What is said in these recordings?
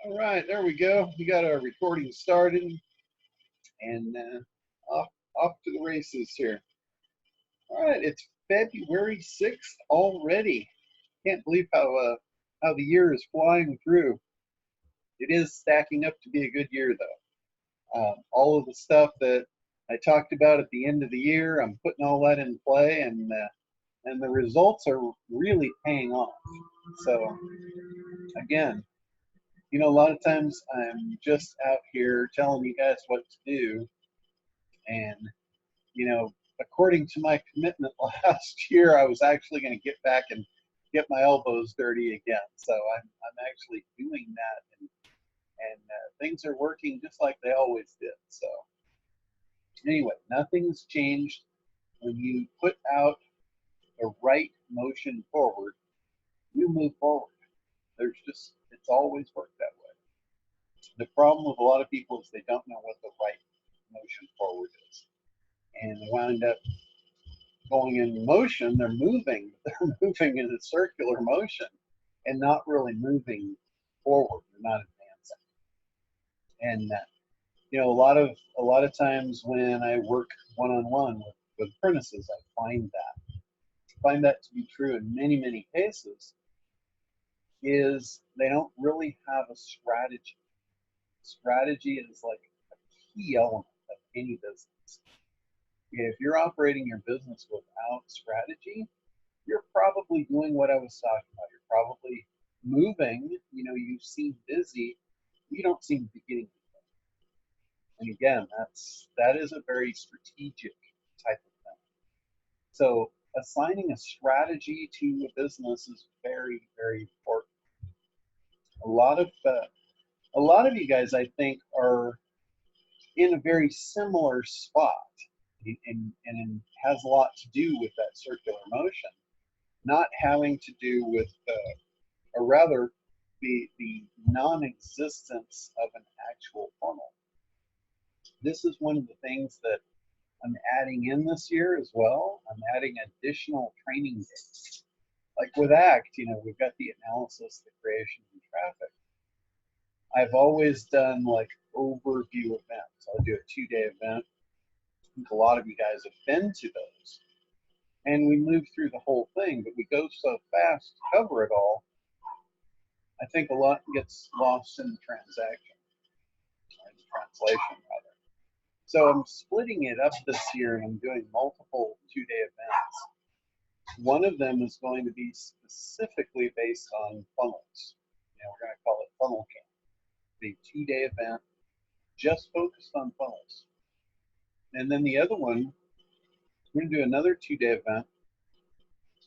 All right, there we go. We got our recording started and off to the races here. All right, it's February 6th already. Can't believe how the year is flying through. It is stacking up to be a good year, though. All of the stuff that I talked about at the end of the year, I'm putting all that in play, and the results are really paying off. So, again, you know, a lot of times I'm just out here telling you guys what to do, and you know, according to my commitment last year, I was actually going to get back and get my elbows dirty again. So I'm actually doing that, and things are working just like they always did. So anyway, nothing's changed. When you put out the right motion forward, you move forward. It's always worked that way. The problem with a lot of people is they don't know what the right motion forward is, and they wind up going in motion. They're moving in a circular motion and not really moving forward. They're not advancing. And you know, a lot of times when I work one-on-one with apprentices, I find that to be true in many cases, is they don't really have a strategy. Strategy is like a key element of any business. If you're operating your business without strategy, you're probably doing what I was talking about. You're probably moving, you know, you seem busy, you don't seem to be getting anything. And again, that is a very strategic type of thing. So assigning a strategy to a business is very important. A lot of you guys, I think, are in a very similar spot, and it has a lot to do with that circular motion, not having to do with, or rather, the non-existence of an actual funnel. This is one of the things that I'm adding in this year as well. I'm adding additional training days. Like with ACT, you know, we've got the analysis, the creation, and traffic. I've always done like overview events. I'll do a 2-day event. I think a lot of you guys have been to those. And we move through the whole thing, but we go so fast to cover it all, I think a lot gets lost in the transaction, or in the translation rather. So I'm splitting it up this year, and I'm doing multiple 2-day events. One of them is going to be specifically based on funnels. You know, we're going to call it Funnel Camp. The 2-day event just focused on funnels. And then the other one, we're going to do another 2-day event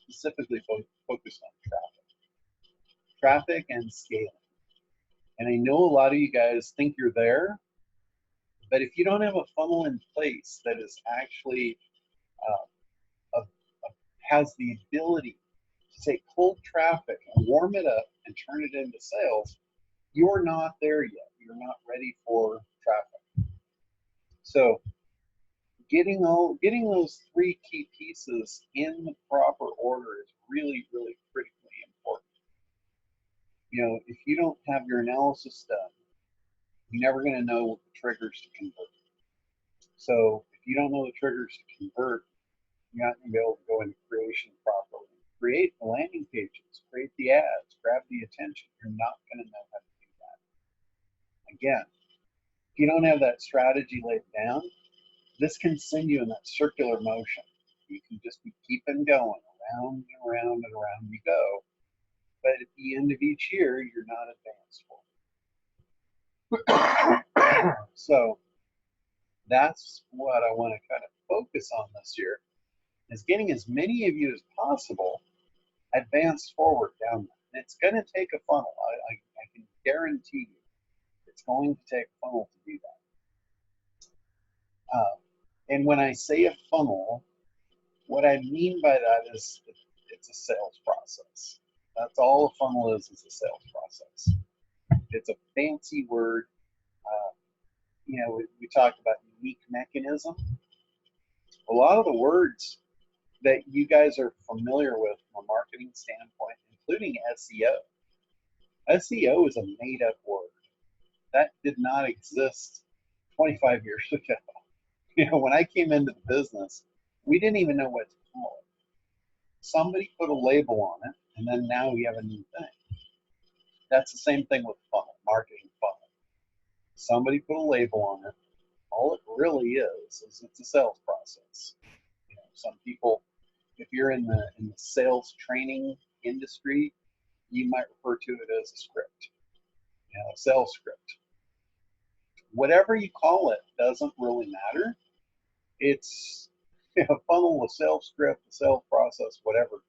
specifically focused on traffic and scaling. And I know a lot of you guys think you're there, but if you don't have a funnel in place that is actually has the ability to take cold traffic and warm it up and turn it into sales, you're not there yet. You're not ready for traffic. So getting those 3 key pieces in the proper order is really critically important. You know, if you don't have your analysis done, you're never going to know what the triggers to convert. So if you don't know the triggers to convert, you're not going to be able to go into creation properly. Create the landing pages, create the ads, grab the attention. You're not going to know how to do that. Again, if you don't have that strategy laid down, this can send you in that circular motion. You can just be keeping going, around and around and around you go. But at the end of each year, you're not advanced for. So that's what I want to kind of focus on this year, is getting as many of you as possible advanced forward down there. And it's going to take a funnel. I can guarantee you it's going to take a funnel to do that. And when I say a funnel, what I mean by that is it's a sales process. That's all a funnel is a sales process. It's a fancy word. You know, we talked about unique mechanism. A lot of the words that you guys are familiar with from a marketing standpoint, including SEO. SEO is a made-up word. That did not exist 25 years ago. When I came into the business, we didn't even know what to call it. Somebody put a label on it, and then now we have a new thing. That's the same thing with funnel, marketing funnel. Somebody put a label on it. All it really is it's a sales process. Some people, if you're in the sales training industry, you might refer to it as a script, a sales script. Whatever you call it doesn't really matter. It's a funnel, a sales script, a sales process, whatever.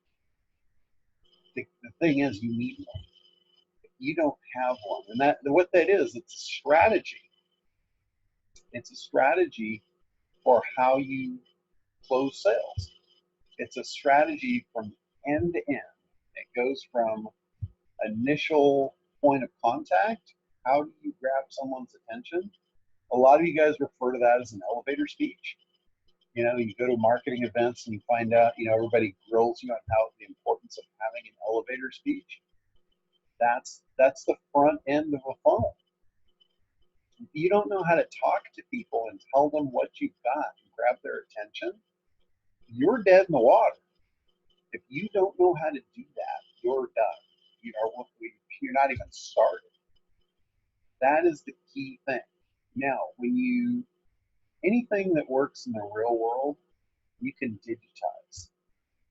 The thing is, you need one. If you don't have one, and what that is, it's a strategy. It's a strategy for how you close sales. It's a strategy from end to end. It goes from initial point of contact. How do you grab someone's attention? A lot of you guys refer to that as an elevator speech. You go to marketing events and you find out, everybody grills you on how the importance of having an elevator speech. That's the front end of a funnel. If you don't know how to talk to people and tell them what you've got and grab their attention, you're dead in the water. If you don't know how to do that, you're done. You're not even started. That is the key thing. Now, anything that works in the real world, you can digitize.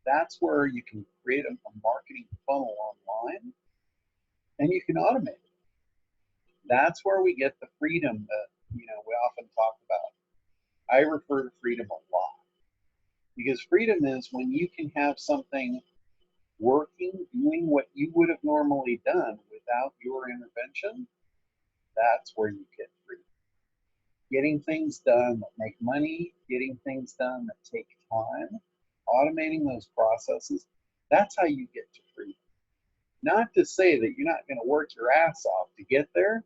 That's where you can create a marketing funnel online, and you can automate it. That's where we get the freedom that we often talk about. I refer to freedom a lot, because freedom is when you can have something working, doing what you would have normally done without your intervention. That's where you get freedom. Getting things done that make money, getting things done that take time, automating those processes, that's how you get to freedom. Not to say that you're not going to work your ass off to get there.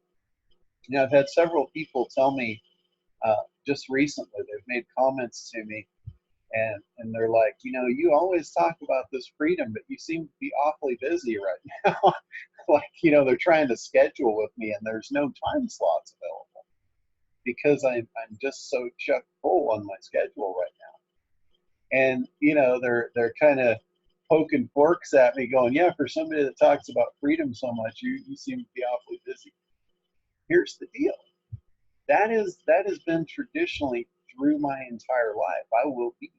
I've had several people tell me just recently, they've made comments to me, and they're like, you always talk about this freedom, but you seem to be awfully busy right now. Like, they're trying to schedule with me, and there's no time slots available because I'm just so chuck full on my schedule right now. And they're kind of poking forks at me, going, yeah, for somebody that talks about freedom so much, you seem to be awfully busy. Here's the deal. That has been traditionally through my entire life. I will be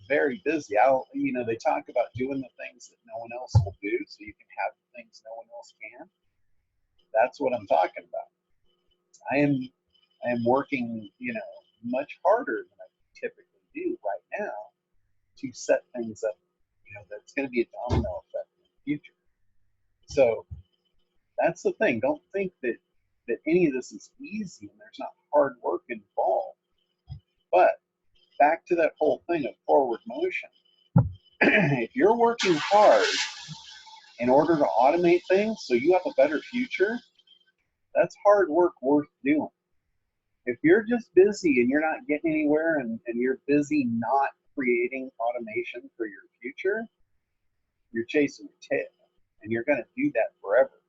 very busy. They talk about doing the things that no one else will do, so you can have the things no one else can. That's what I'm talking about. I am working, much harder than I typically do right now to set things up, that's going to be a domino effect in the future. So that's the thing. Don't think that any of this is easy and there's not hard work involved. But back to that whole thing of forward motion. If you're working hard in order to automate things so you have a better future, that's hard work worth doing. If you're just busy and you're not getting anywhere and you're busy not creating automation for your future, you're chasing your tail, and you're going to do that forever.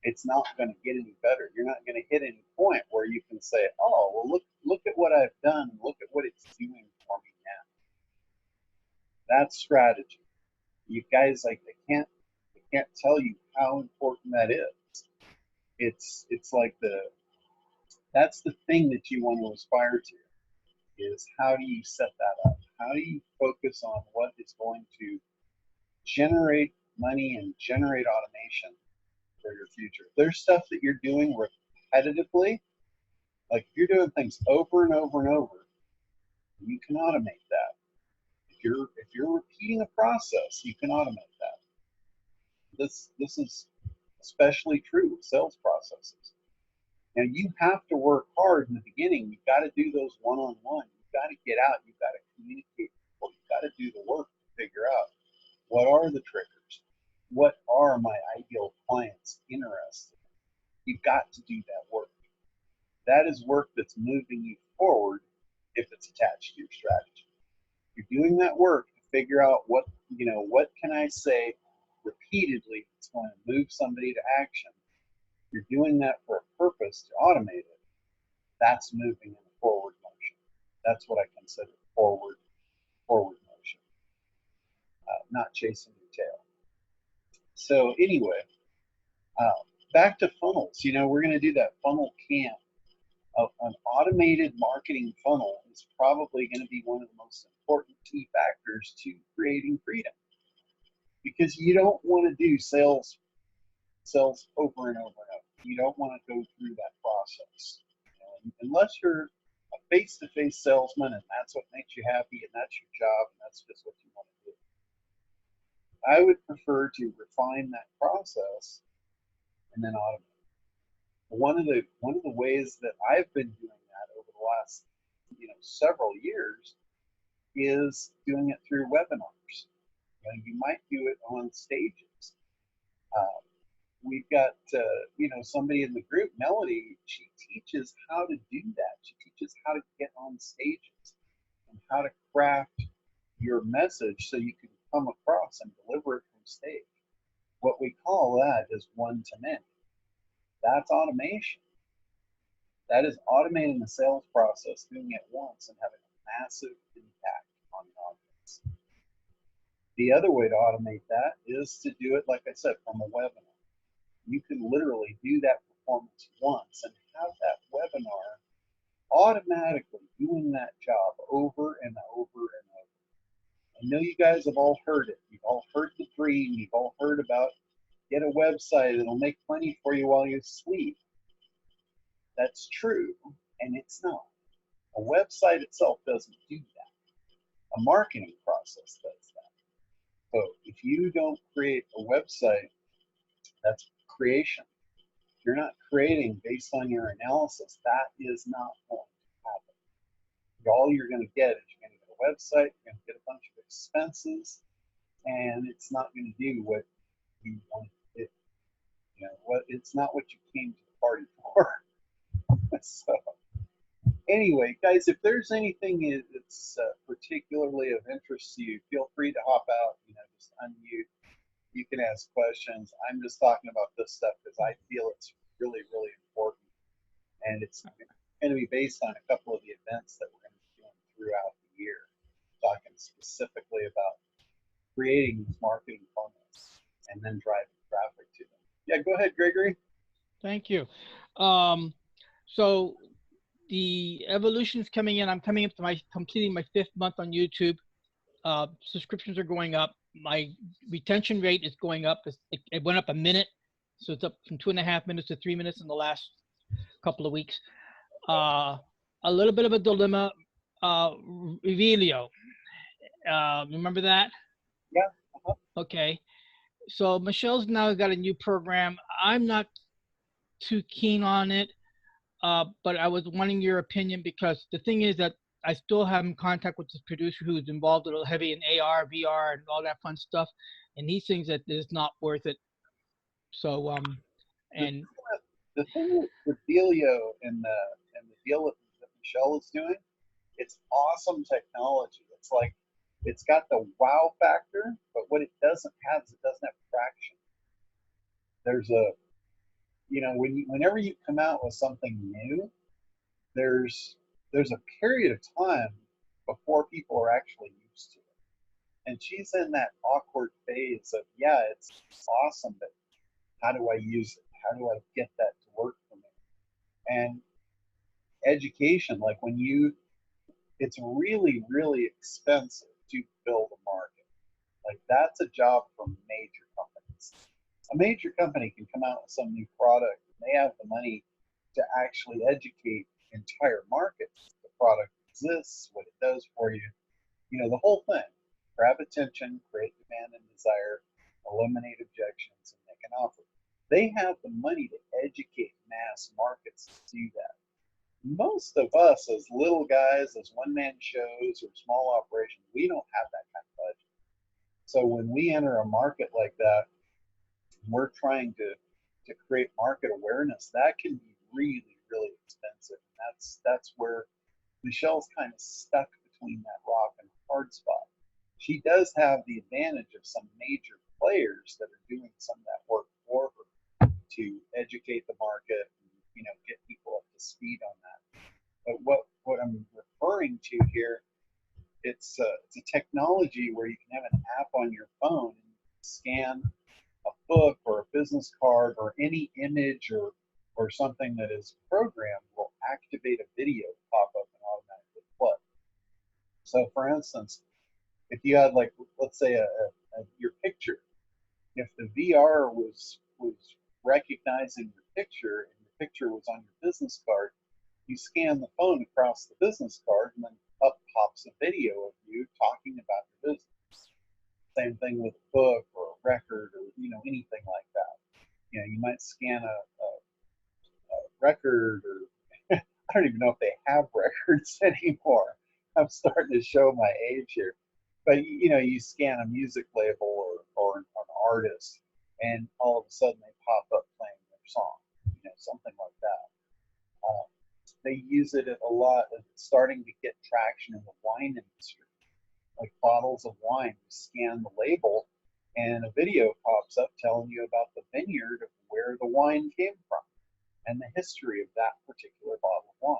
It's not going to get any better. You're not going to hit any point where you can say, oh, well, look at what I've done. Look at what it's doing for me now. That's strategy. You guys, I can't tell you how important that is. It's like that's the thing that you want to aspire to, is how do you set that up? How do you focus on what is going to generate money and generate automation for your future? If there's stuff that you're doing repetitively, like if you're doing things over and over and over, you can automate that. If you're repeating a process, you can automate that. This is especially true with sales processes. Now, you have to work hard in the beginning. You've got to do those one-on-one. You've got to get out. You've got to communicate with people. You've got to do the work to figure out what are the triggers. What are my ideal clients interested in? You've got to do that work. That is work that's moving you forward if it's attached to your strategy. You're doing that work to figure out what can I say repeatedly that's going to move somebody to action. You're doing that for a purpose to automate it, that's moving in a forward motion. That's what I consider forward motion, not chasing your tail. So anyway, back to funnels. You know, we're going to do that funnel camp. An automated marketing funnel is probably going to be one of the most important key factors to creating freedom, because you don't want to do sales over and over and over. You don't want to go through that process, you know, unless you're a face-to-face salesman and that's what makes you happy and that's your job and that's just what you want to do. I would prefer to refine that process and then automate. One of the ways that I've been doing that over the last, you know, several years is doing it through webinars. You know, you might do it on stages. We've got, you know, somebody in the group, Melody, she teaches how to do that. She teaches how to get on stages and how to craft your message so you can come across and deliver it from stage. What we call that is one-to-many. That's automation. That is automating the sales process, doing it once and having a massive impact on the audience. The other way to automate that is to do it, like I said, from a webinar. You can literally do that performance once and have that webinar automatically doing that job over and over and over. I know you guys have all heard it. You've all heard the dream. You've all heard about get a website that'll make money for you while you sleep. That's true, and it's not. A website itself doesn't do that. A marketing process does that. So if you don't create a website, that's creation. If you're not creating based on your analysis, that is not going to happen. All you're going to get is you're going to get a website, you're going to get a bunch of expenses, and it's not going to do what you want it to do. You know, it's not what you came to the party for. So anyway, guys, if there's anything that's particularly of interest to you, feel free to hop out, you know, just unmute. You can ask questions. I'm just talking about this stuff because I feel it's really, really important. And it's going to be based on a couple of the events that we're going to be doing throughout the year, talking specifically about creating these marketing funnels and then driving traffic to them. Yeah, go ahead, Gregory. Thank you. So the evolution is coming in. I'm coming up to completing my 5th month on YouTube. Subscriptions are going up. My retention rate is going up. It went up a minute, so it's up from 2.5 minutes to 3 minutes in the last couple of weeks. A little bit of a dilemma. Revelio, remember that? Yeah. Okay. So Michelle's now got a new program. I'm not too keen on it, but I was wanting your opinion because the thing is that I still have in contact with this producer who's involved a little heavy in AR, VR, and all that fun stuff, and he thinks that it's not worth it. So, and the thing with Delio and the deal that Michelle is doing, it's awesome technology. It's like it's got the wow factor, but what it doesn't have is it doesn't have traction. There's a, you know, whenever you come out with something new, there's a period of time before people are actually used to it. And she's in that awkward phase of, yeah, it's awesome, but how do I use it? How do I get that to work for me? And education, like it's really, really expensive to build a market. Like that's a job for major companies. A major company can come out with some new product and they have the money to actually educate entire markets. The product exists, what it does for you, you know, the whole thing. Grab attention, create demand and desire, eliminate objections, and make an offer. They have the money to educate mass markets to do that. Most of us as little guys, as one-man shows or small operations, we don't have that kind of budget. So when we enter a market like that, we're trying to create market awareness, that can be really, really expensive. That's where Michelle's kind of stuck between that rock and hard spot. She does have the advantage of some major players that are doing some of that work for her to educate the market, and, you know, technology where you can have an app on your phone and scan a book or a business card or any image or something that is programmed will activate a video pop up and automatically play. So for instance, if you had, like, let's say your picture, if the VR was recognizing your picture and your picture was on your business card, you scan the phone across the business card and then up pops a video of you talking about your business. Same thing with a book or a record or anything like that. You might scan a record, or I don't even know if they have records anymore. I'm starting to show my age here. But you scan a music label or an artist, and all of a sudden they pop up playing their song, something like that. They use it a lot. It's starting to get traction in the wine industry. Like bottles of wine, you scan the label, and a video pops up telling you about the vineyard of where the wine came from and the history of that particular bottle of wine.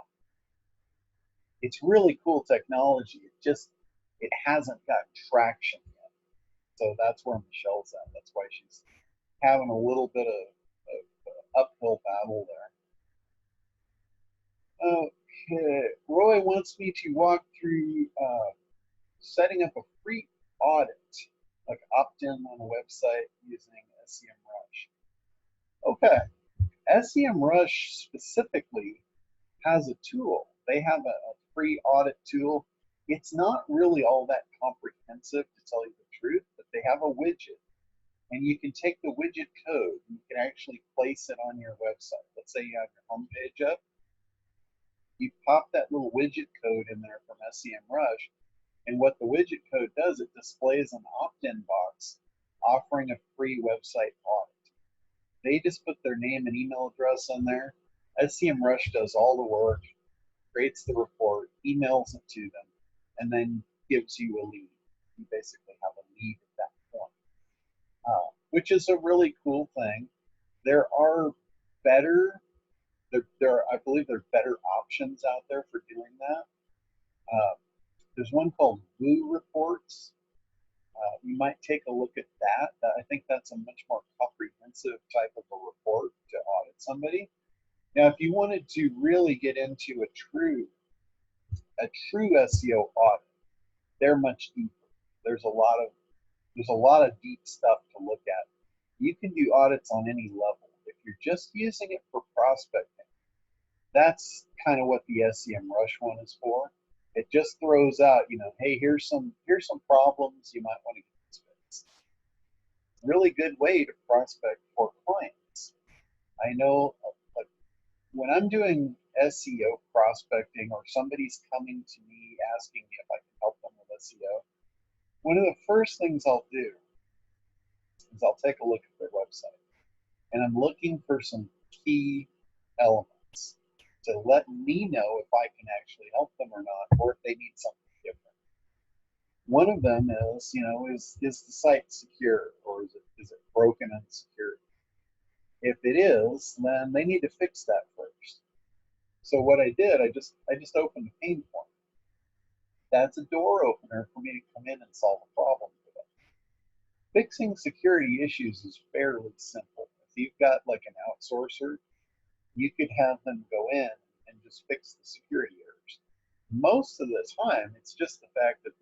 It's really cool technology. It hasn't got traction yet. So that's where Michelle's at. That's why she's having a little bit of uphill battle there. Okay, Roy wants me to walk through setting up a free audit, like opt-in on a website using SEMRush. Okay, SEMRush specifically has a tool. They have a free audit tool. It's not really all that comprehensive, to tell you the truth, but they have a widget. And you can take the widget code and you can actually place it on your website. Let's say you have your homepage up. You pop that little widget code in there from SEMRush, and what the widget code does, it displays an opt-in box offering a free website audit. They just put their name and email address in there. SEMRush does all the work, creates the report, emails it to them, and then gives you a lead. You basically have a lead at that point, which is a really cool thing. There are better, I believe there are better options out there for doing that. There's one called Blue Reports. You might take a look at that. I think that's a much more comprehensive type of a report to audit somebody. Now, if you wanted to really get into a true SEO audit, they're much deeper. There's a lot of deep stuff to look at. You can do audits on any level. If you're just using it for prospecting, that's kind of what the SEMRush one is for. It just throws out, hey, here's some problems you might want to get fixed. Really good way to prospect for clients. I know, like, when I'm doing SEO prospecting or somebody's coming to me asking me if I can help them with SEO, one of the first things I'll do is I'll take a look at their website, and I'm looking for some key elements to let me know if I can actually help them or not, or if they need something different. One of them is, is the site secure, or is it broken and secure? If it is, then they need to fix that first. So what I did, I just opened a pain point. That's a door opener for me to come in and solve a problem for them. Fixing security issues is fairly simple. If you've got like an outsourcer, you could have them go in and just fix the security errors. Most of the time, it's just the fact that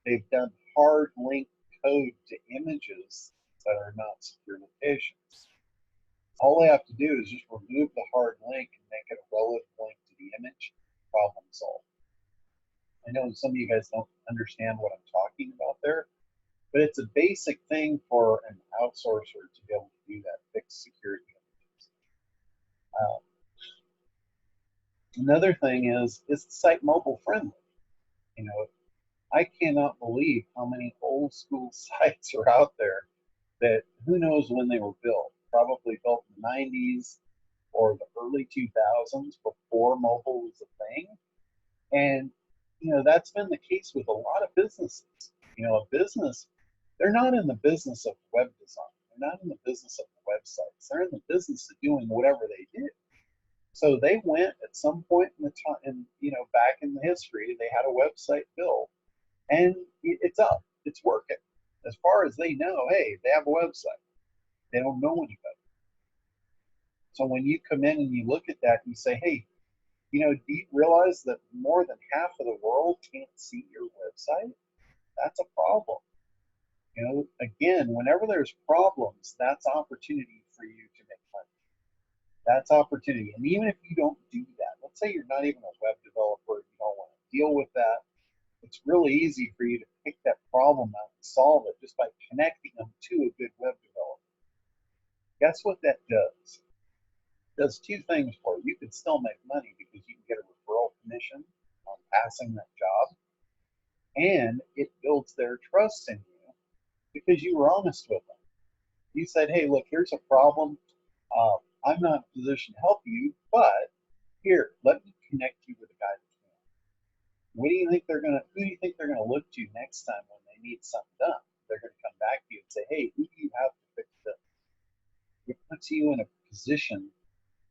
they've done hard link code to images that are not secure locations. All I have to do is just remove the hard link and make it a relative link to the image. Problem solved. I know some of you guys don't understand what I'm talking about there, but it's a basic thing for an outsourcer to be able to do that, fix security images. Another thing is the site mobile friendly? I cannot believe how many old school sites are out there that who knows when they were built. Probably built in the 90s or the early 2000s before mobile was a thing. And, that's been the case with a lot of businesses. A business, they're not in the business of web design. They're not in the business of websites. They're in the business of doing whatever they do. So they went at some point in the time, back in the history, they had a website built, and it's up, it's working. As far as they know, hey, they have a website. They don't know anybody. So when you come in and you look at that and you say, hey, you know, do you realize that more than half of the world can't see your website? That's a problem. You know, again, whenever there's problems, that's opportunity for you to make money. That's opportunity. And even if you don't do that, let's say you're not even a web developer, you don't want to deal with that, it's really easy for you to pick that problem out and solve it just by connecting them to a good web developer. Guess what that does? It does two things for you. You can still make money because you can get a referral commission on passing that job, and it builds their trust in you because you were honest with them. You said, hey, look, here's a problem. I'm not in a position to help you, but here, let me connect you with a guy that can. Who do you think they're gonna look to next time when they need something done? They're gonna come back to you and say, hey, who do you have to fix this? It puts you in a position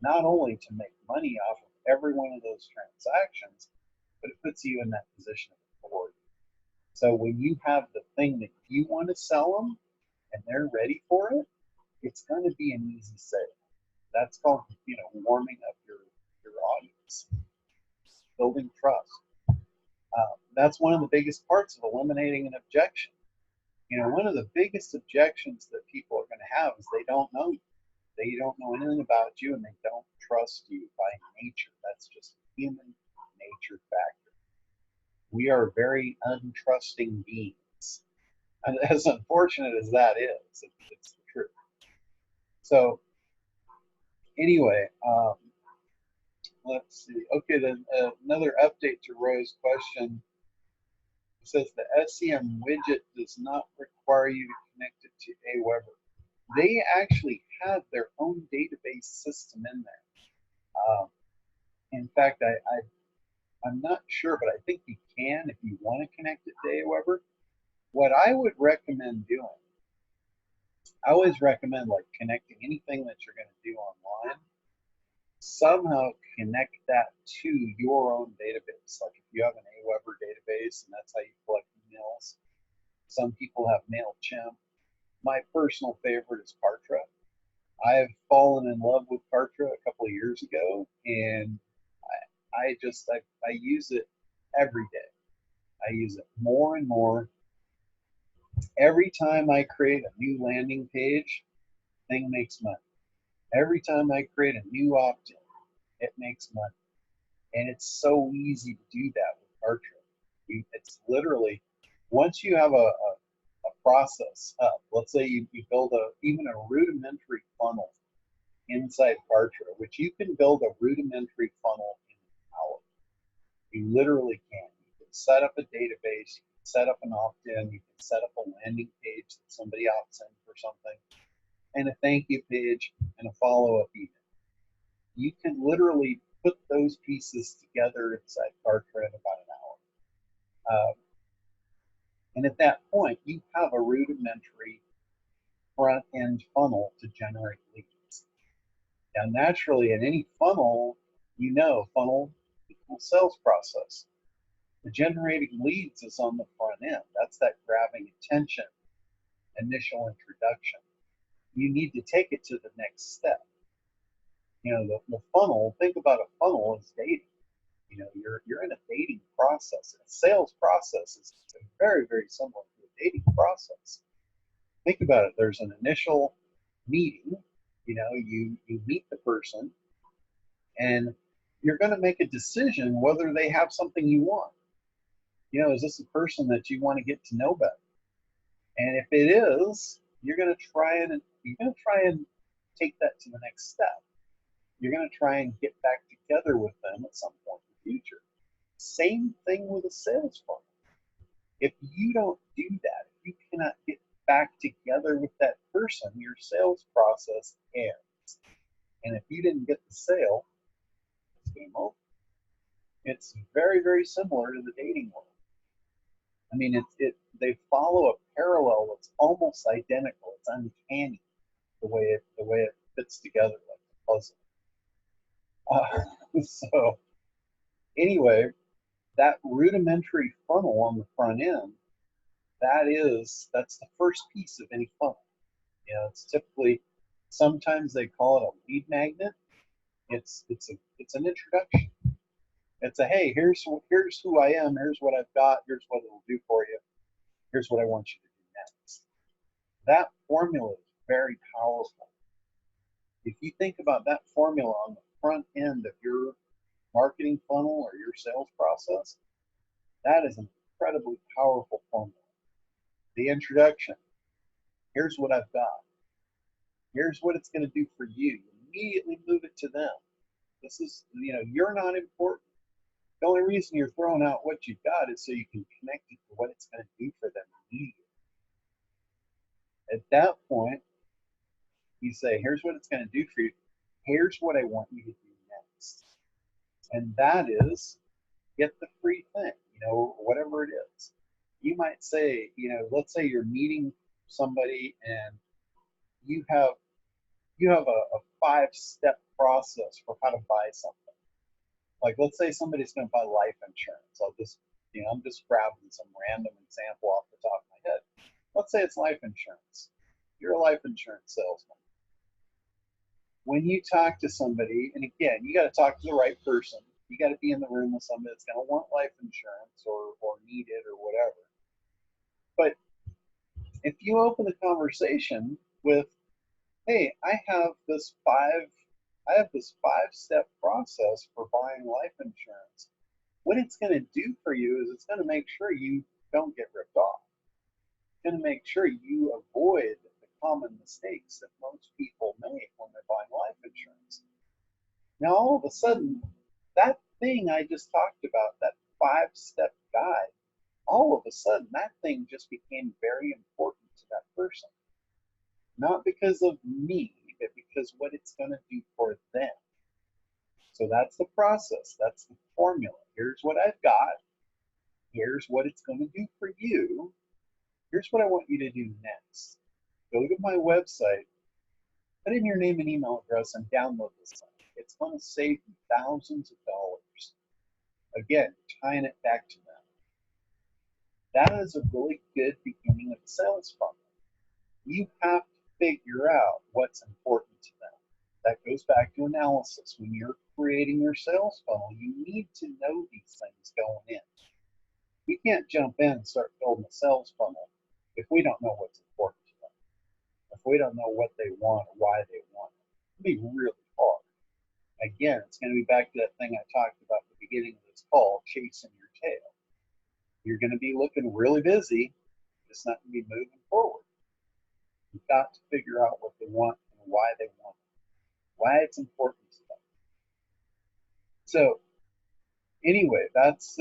not only to make money off of every one of those transactions, but it puts you in that position of authority. So when you have the thing that you want to sell them and they're ready for it, it's going to be an easy sale. That's called, you know, warming up your audience, building trust. That's one of the biggest parts of eliminating an objection. You know, one of the biggest objections that people are going to have is they don't know you. They don't know anything about you, and they don't trust you by nature. That's just human nature factor. We are very untrusting beings. And as unfortunate as that is, it's the truth. So anyway, let's see. Okay, then another update to Rose's question. It says the SEM widget does not require you to connect it to Aweber. They actually have their own database system in there. In fact, I'm not sure, but I think you can if you want to connect it to Aweber. What I would recommend doing, I always recommend like connecting anything that you're going to do online, somehow connect that to your own database. Like if you have an Aweber database and that's how you collect emails. Some people have MailChimp. My personal favorite is Kartra. I've fallen in love with Kartra a couple of years ago, and I use it every day. I use it more and more. Every time I create a new landing page, thing makes money. Every time I create a new opt-in, it makes money. And it's so easy to do that with Kartra. It's literally, once you have a process up, let's say you build even a rudimentary funnel inside Kartra, which you can build a rudimentary funnel in an hour. You literally can. You can set up a database, you can set up an opt-in, you can set up a landing page that somebody opts in for something, and a thank you page and a follow-up email. You can literally put those pieces together inside Kartra in about an hour. And at that point, you have a rudimentary front-end funnel to generate leads. Now, naturally, in any funnel, you know funnel equals sales process. The generating leads is on the front end. That's that grabbing attention, initial introduction. You need to take it to the next step. You know, the funnel, think about a funnel as dating. You know, you're in a dating process. A sales process is very, very similar to a dating process. Think about it. There's an initial meeting. You know, you meet the person, and you're going to make a decision whether they have something you want. You know, is this a person that you want to get to know better? And if it is, you're going to try and take that to the next step. You're going to try and get back together with them at some point in the future. Same thing with a sales funnel. If you don't do that, if you cannot get back together with that person, your sales process ends. And if you didn't get the sale, it's game over. It's very, very similar to the dating world. I mean, they follow a parallel that's almost identical. It's uncanny the way it fits together like a puzzle. So anyway, that rudimentary funnel on the front end, that's the first piece of any funnel. You know, it's typically, sometimes they call it a lead magnet. It's an introduction. It's a, hey, here's who I am, here's what I've got, here's what it'll do for you, here's what I want you to do next. That formula is very powerful. If you think about that formula on the front end of your marketing funnel or your sales process, that is an incredibly powerful formula. The introduction, here's what I've got. Here's what it's going to do for you. You immediately move it to them. This is, you know, you're not important. The only reason you're throwing out what you've got is so you can connect it to what it's going to do for them immediately. At that point, you say, here's what it's going to do for you. Here's what I want you to do next. And that is get the free thing, you know, whatever it is. You might say, you know, let's say you're meeting somebody and you have a 5-step process for how to buy something. Like, let's say somebody's going to buy life insurance. I'm just grabbing some random example off the top of my head. Let's say it's life insurance. You're a life insurance salesman. When you talk to somebody, and again, you got to talk to the right person. You got to be in the room with somebody that's going to want life insurance or need it or whatever. But if you open the conversation with, hey, I have this 5-step process for buying life insurance. What it's going to do for you is it's going to make sure you don't get ripped off. It's going to make sure you avoid the common mistakes that most people make when they're buying life insurance. Now, all of a sudden, that thing I just talked about, that 5-step guide, all of a sudden, that thing just became very important to that person. Not because of me, but because what it's going to do for them. So that's the process. That's the formula. Here's what I've got. Here's what it's going to do for you. Here's what I want you to do next. Go to my website, put in your name and email address, and download this thing. It's going to save you thousands of dollars. Again, tying it back to them. That is a really good beginning of the sales funnel. You have to figure out what's important to them. That goes back to analysis. When you're creating your sales funnel, you need to know these things going in. We can't jump in and start building a sales funnel if we don't know what's important to them. If we don't know what they want or why they want it. It'll be really hard. Again, it's going to be back to that thing I talked about at the beginning of this call, chasing your tail. You're going to be looking really busy, it's not going to be moving forward. You've got to figure out what they want and why they want it, why it's important to them. So anyway, that's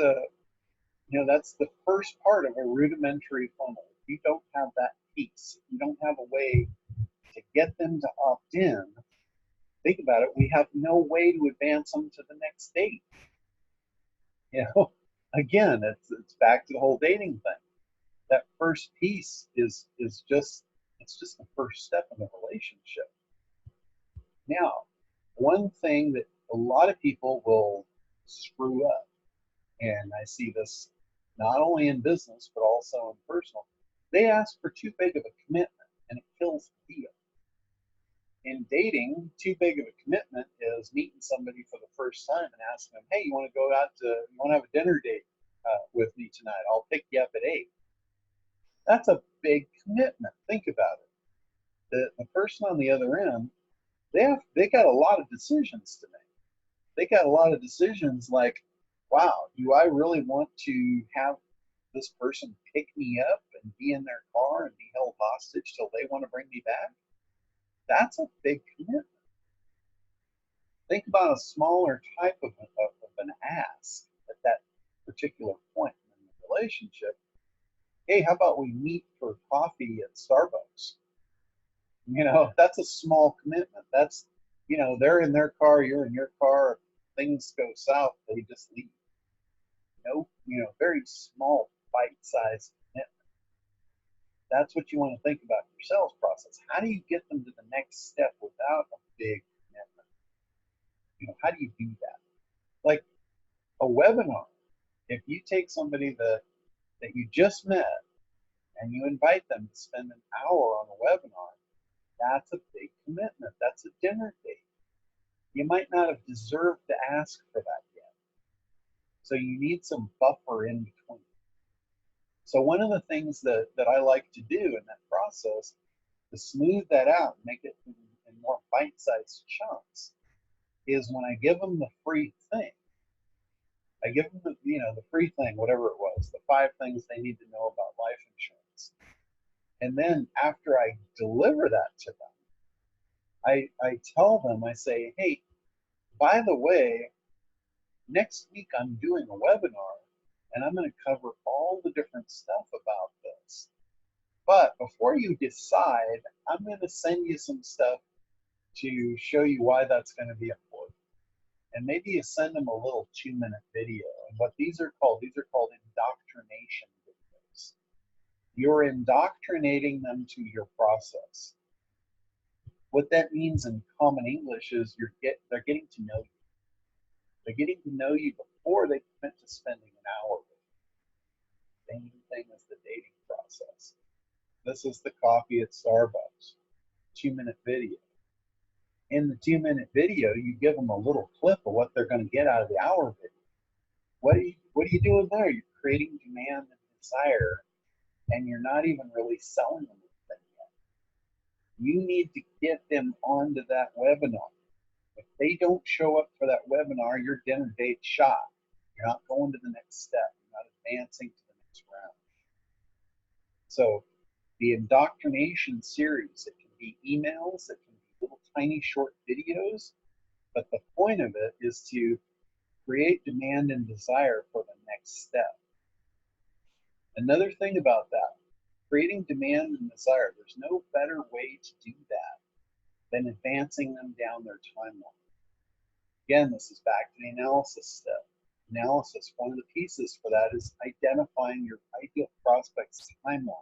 that's the first part of a rudimentary funnel. If you don't have that piece, if you don't have a way to get them to opt in, think about it, we have no way to advance them to the next date. Again, it's back to the whole dating thing. That first piece is just the first step in the relationship. Now, one thing that a lot of people will screw up, and I see this not only in business but also in personal, they ask for too big of a commitment, and it kills the deal. In dating, too big of a commitment is meeting somebody for the first time and asking them, hey, you want to have a dinner date with me tonight? I'll pick you up at 8. That's a big commitment. Think about it. The person on the other end, they got a lot of decisions to make. They got a lot of decisions like, wow, do I really want to have this person pick me up and be in their car and be held hostage till they want to bring me back? That's a big commitment. Think about a smaller type of an ask at that particular point in the relationship. Hey, how about we meet for coffee at Starbucks? That's a small commitment. That's, they're in their car, you're in your car. If things go south, they just leave. Very small, bite-sized commitment. That's what you want to think about your sales process. How do you get them to the next step without a big commitment? How do you do that? Like a webinar. If you take somebody that you just met and you invite them to spend an hour on a webinar, that's a big commitment. That's a dinner date. You might not have deserved to ask for that yet. So you need some buffer in between. So one of the things that I like to do in that process to smooth that out and make it in more bite-sized chunks is when I give them the free thing. I give them the free thing, whatever it was, the 5 things they need to know about life insurance. And then after I deliver that to them, I tell them, I say, hey, by the way, next week I'm doing a webinar and I'm going to cover all the different stuff about this. But before you decide, I'm going to send you some stuff to show you why that's going to be important. And maybe you send them a little 2-minute video. And what these are called indoctrination videos. You're indoctrinating them to your process. What that means in common English is they're getting to know you. They're getting to know you before they commit to spending an hour with you. Same thing as the dating process. This is the coffee at Starbucks, 2-minute video. In the 2-minute video, you give them a little clip of what they're going to get out of the hour video. What are you doing there? You're creating demand and desire, and you're not even really selling them anything yet. You need to get them onto that webinar. If they don't show up for that webinar, your dinner date's shot. You're not going to the next step. You're not advancing to the next round. So the indoctrination series, it can be emails, it can be little tiny short videos, but the point of it is to create demand and desire for the next step. Another thing about that, creating demand and desire, there's no better way to do that than advancing them down their timeline. Again, this is back to the analysis step. Analysis, one of the pieces for that is identifying your ideal prospect's timeline,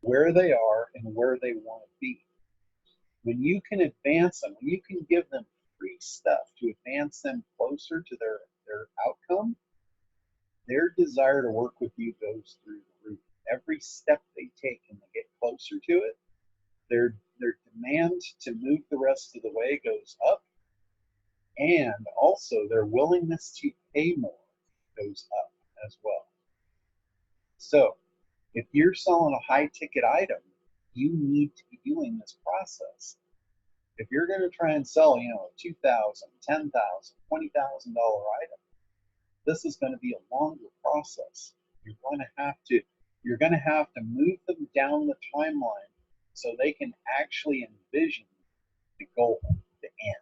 where they are and where they want to be. When you can advance them, when you can give them free stuff to advance them closer to their outcome, their desire to work with you goes through the roof. Every step they take and they get closer to it, their demand to move the rest of the way goes up, and also their willingness to pay more goes up as well. So if you're selling a high ticket item, you need to be doing this process. If you're going to try and sell, a $2,000, $10,000, $20,000 item, this is going to be a longer process. You're going to have to move them down the timeline so they can actually envision the goal, the end.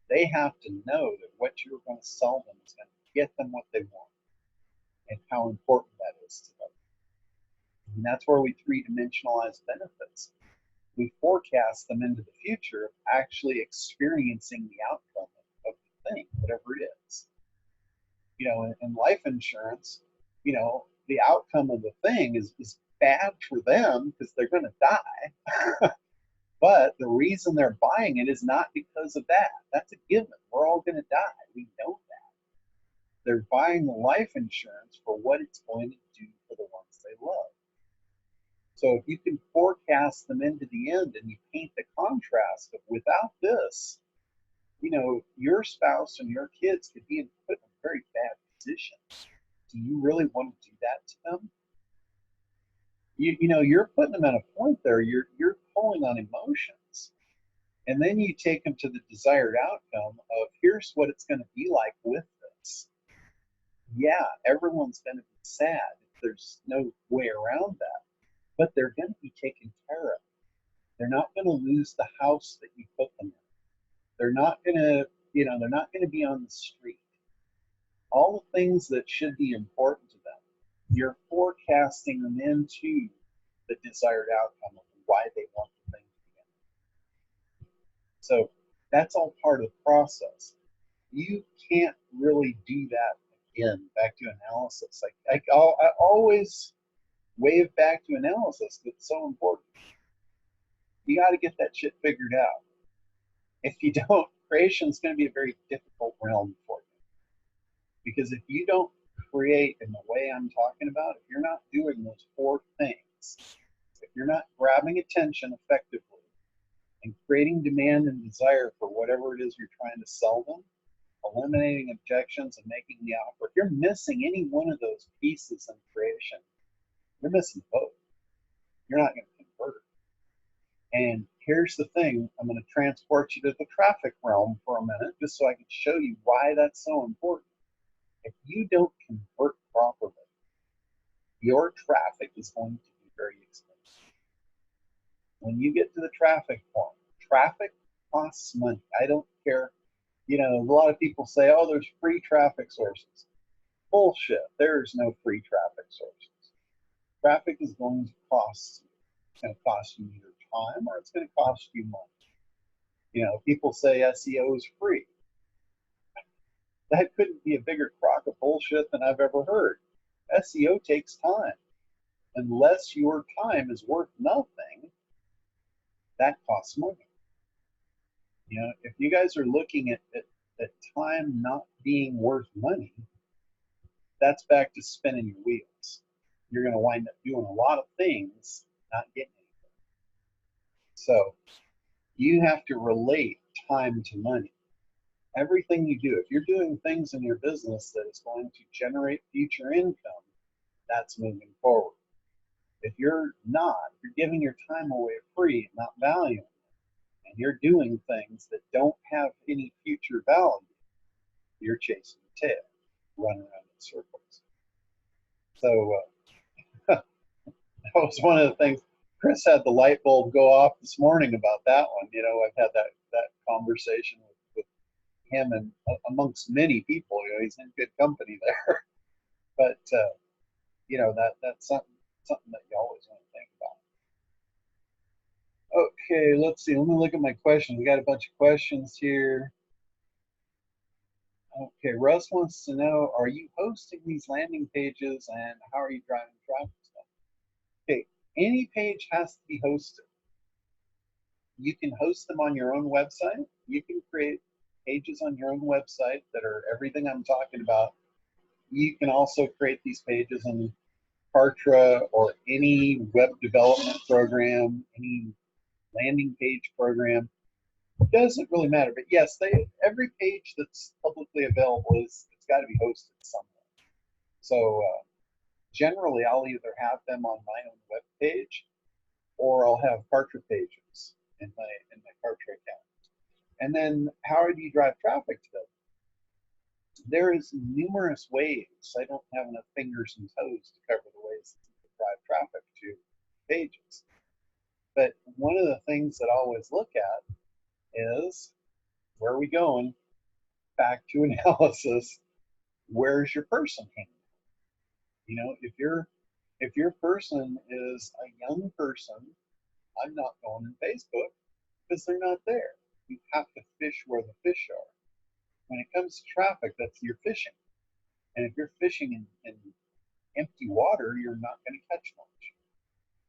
They have to know that what you're going to sell them is going to get them what they want and how important that is to them. And that's where we 3-dimensionalize benefits. We forecast them into the future of actually experiencing the outcome of the thing, whatever it is. In life insurance, the outcome of the thing is bad for them because they're going to die. But the reason they're buying it is not because of that. That's a given. We're all going to die. We know that. They're buying the life insurance for what it's going to do for the ones they love. So if you can forecast them into the end and you paint the contrast of without this, your spouse and your kids could be put in a very bad position. Do you really want to do that to them? You're putting them at a point there, you're pulling on emotions. And then you take them to the desired outcome of here's what it's going to be like with this. Yeah, everyone's going to be sad. There's no way around that. But they're going to be taken care of. They're not going to lose the house that you put them in. They're not going to, they're not going to be on the street. All the things that should be important to them, you're forecasting them into the desired outcome of why they want the thing to begin. So that's all part of the process. You can't really do that again, back to analysis. I always wave back to analysis, but it's so important. You got to get that shit figured out. If you don't, creation is going to be a very difficult realm for you. Because if you don't create in the way I'm talking about, if you're not doing those 4 things, if you're not grabbing attention effectively and creating demand and desire for whatever it is you're trying to sell them, eliminating objections and making the offer, if you're missing any one of those pieces in creation, you're missing both. You're not going to convert. And here's the thing, I'm going to transport you to the traffic realm for a minute, just so I can show you why that's so important. If you don't convert properly, your traffic is going to be very expensive. When you get to the traffic point, traffic costs money. I don't care. You know, a lot of people say, oh, there's free traffic sources. Bullshit. There's no free traffic sources. Traffic is going to cost you. It's going to cost you either time or it's going to cost you money. You know, people say SEO is free. That couldn't be a bigger crock of bullshit than I've ever heard. SEO takes time. Unless your time is worth nothing, that costs money. You know, if you guys are looking at time not being worth money, that's back to spinning your wheels. You're going to wind up doing a lot of things, not getting anything. So you have to relate time to money. Everything you do, if you're doing things in your business that is going to generate future income, that's moving forward. If you're not, if you're giving your time away free and not valuing it, and you're doing things that don't have any future value, you're chasing your tail, running around in circles. So that was one of the things. Chris had the light bulb go off this morning about that one. You know, I've had that conversation with him and amongst many people. You know, he's in good company there. But you know, that's something that you always want to think about. Okay, let's see. Let me look at my questions. We got a bunch of questions here. Okay, Russ wants to know, are you hosting these landing pages and how are you driving traffic stuff? Okay, any page has to be hosted. You can host them on your own website. You can create pages on your own website that are everything I'm talking about. You can also create these pages in Kartra or any web development program, any landing page program. It doesn't really matter, but yes, every page that's publicly available it's got to be hosted somewhere. So generally, I'll either have them on my own web page, or I'll have Kartra pages in my Kartra account. And then, how do you drive traffic to them? There is numerous ways. I don't have enough fingers and toes to cover the ways that you can drive traffic to pages. But one of the things that I always look at is, where are we going? Back to analysis. Where's your person hanging? You know, if your person is a young person, I'm not going in Facebook because they're not there. You have to fish where the fish are. When it comes to traffic, that's you're fishing. And if you're fishing in empty water, you're not going to catch much.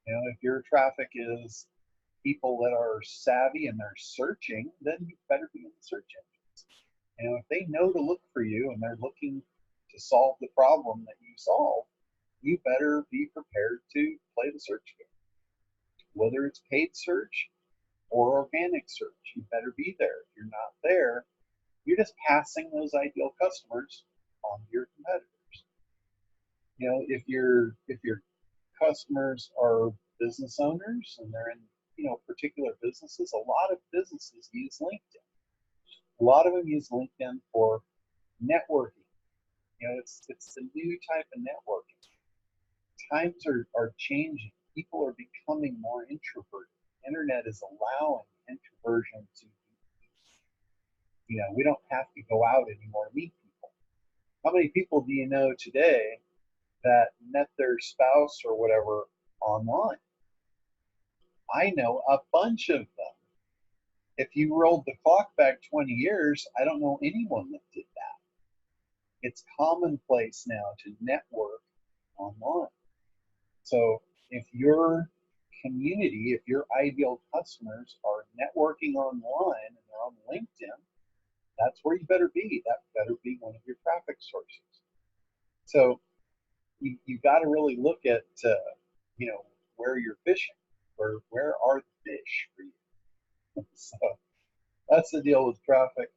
You know, if your traffic is people that are savvy and they're searching, then you better be in the search engines. You know, if they know to look for you and they're looking to solve the problem that you solve, you better be prepared to play the search game. Whether it's paid search or organic search, you better be there. If you're not there, you're just passing those ideal customers on to your competitors. You know, if your customers are business owners and they're in, you know, particular businesses, a lot of businesses use LinkedIn. A lot of them use LinkedIn for networking. You know, it's the new type of networking. Times are changing. People are becoming more introverted. Internet is allowing introversion to, you know, we don't have to go out anymore to meet people. How many people do you know today that met their spouse or whatever online? I know a bunch of them. If you rolled the clock back 20 years, I don't know anyone that did that. It's commonplace now to network online. So if your community, if your ideal customers are networking online and they're on LinkedIn, that's where you better be. That better be one of your traffic sources. So you got to really look at, you know, where you're fishing, where are the fish for you? So that's the deal with traffic.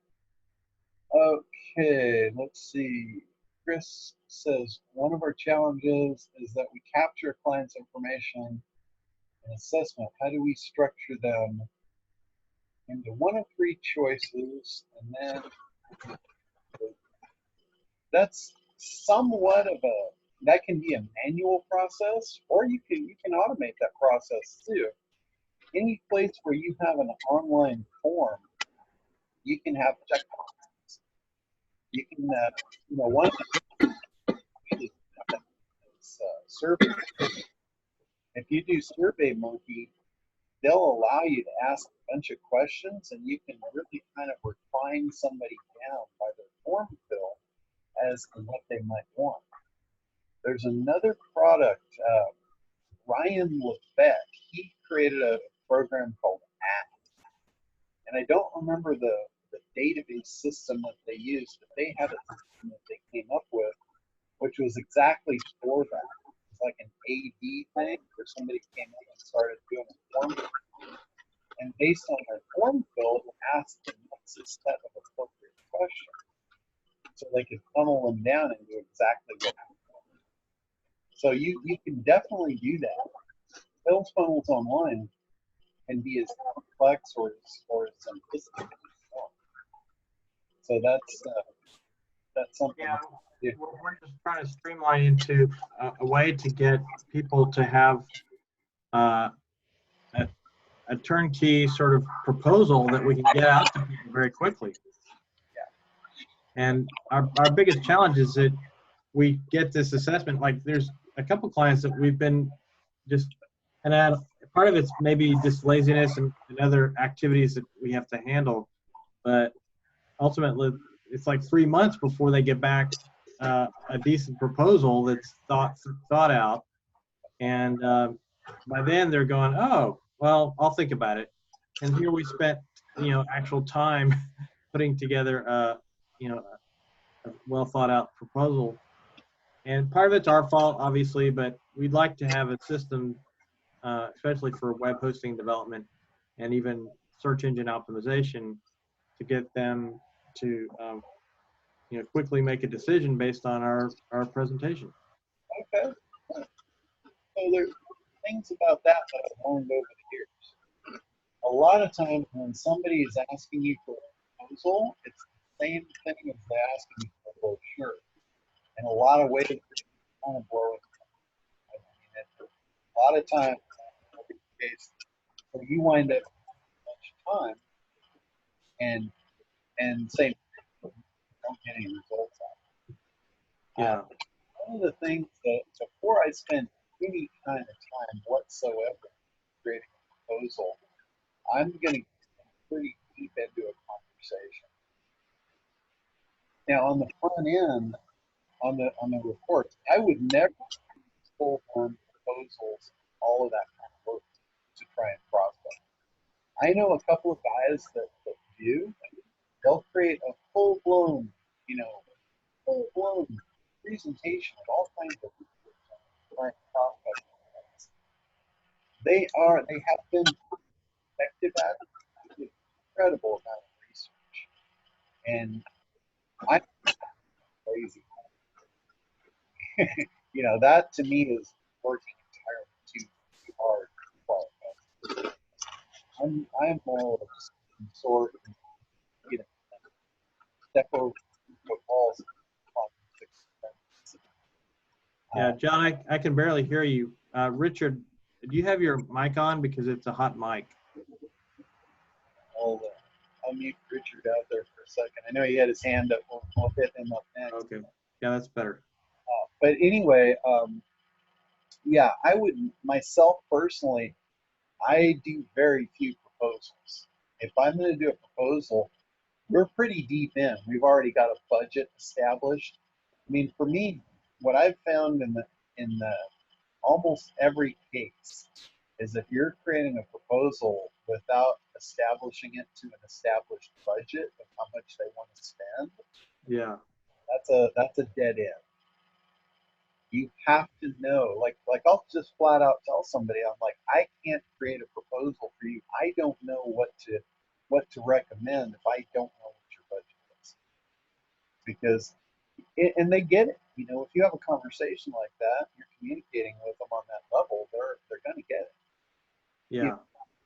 Okay, let's see. Chris says one of our challenges is that we capture a client's information and assessment. How do we structure them into one of three choices? And then that's somewhat of a, that can be a manual process, or you can automate that process too. Any place where you have an online form, you can have checkboxes. You can, you know, one of the survey. If you do SurveyMonkey, they'll allow you to ask a bunch of questions, and you can really kind of refine somebody down by their form fill as to what they might want. There's another product, Ryan Levesque, he created a program called Act. And I don't remember the database system that they used, but they had a system that they came up with, which was exactly for that. It's like an AD thing where somebody came in and started doing a form. And based on their form fill, it asked the next set of appropriate questions. So they could funnel them down and do exactly what they want. So you can definitely do that. Sales funnels online can be as complex or as simplistic as you want. So that's something. Yeah, we're just trying to streamline into a way to get people to have a turnkey sort of proposal that we can get out to people very quickly. Yeah. And our biggest challenge is that we get this assessment. Like there's a couple clients that we've been just, and part of it's maybe just laziness and other activities that we have to handle, but ultimately it's like 3 months before they get back a decent proposal that's thought out, and by then they're going, oh, well, I'll think about it. And here we spent, you know, actual time putting together, you know, a well thought out proposal. And part of it's our fault, obviously, but we'd like to have a system, especially for web hosting development and even search engine optimization, to get them to, you know, quickly make a decision based on our presentation. Okay. So there's things about that I've learned over the years. A lot of times when somebody is asking you for a proposal, it's the same thing as they asking you for a brochure. In a lot of ways, it's kind of blowing. I mean, a lot of times, so you wind up with a bunch of time and same, you don't get any results out of it. Yeah. One of the things that before I spend any kind of time whatsoever creating a proposal, I'm going to get pretty deep into a conversation. Now, on the front end, on the reports, I would never pull on proposals, all of that kind of work to try and prospect. I know a couple of guys that do. They'll create a full-blown, you know, presentation of all kinds of trying to prospect. They have been effective at it. Incredible amount of research, and I'm crazy. You know, that to me is working entirely too hard. I'm more of some sort of, you know, step over the walls. Yeah, John, I can barely hear you. Richard, do you have your mic on? Because it's a hot mic. I'll mute Richard out there for a second. I know he had his hand up. We'll hit him up next. Okay. Yeah, that's better. But anyway, yeah, I would, myself personally, I do very few proposals. If I'm going to do a proposal, we're pretty deep in. We've already got a budget established. I mean, for me, what I've found in the almost every case is if you're creating a proposal without establishing it to an established budget of how much they want to spend, yeah, that's a dead end. You have to know, like I'll just flat out tell somebody, I'm like, I can't create a proposal for you. I don't know what to recommend if I don't know what your budget is. Because, and they get it. You know, if you have a conversation like that, you're communicating with them on that level, they're going to get it. Yeah.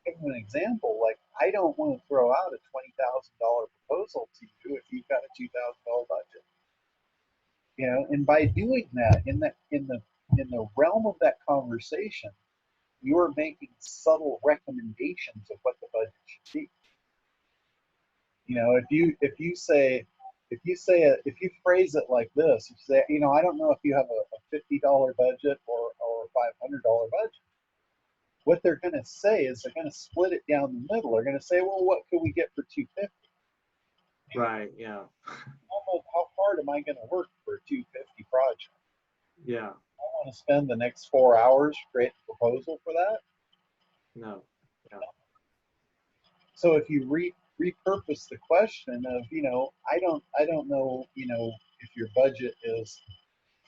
Give them an example, like I don't want to throw out a $20,000 proposal to you if you've got a $2,000 budget. You know, and by doing that, in the realm of that conversation, you're making subtle recommendations of what the budget should be. You know, if you phrase it like this, you say, you know, I don't know if you have a $50 budget or a $500 budget. What they're going to say is they're going to split it down the middle. They're going to say, well, what could we get for $250? Right. Yeah. How hard am I going to work for a $250 project? Yeah. I want to spend the next 4 hours to create a proposal for that. No. Yeah. So if you repurpose the question of, you know, I don't know, you know, if your budget is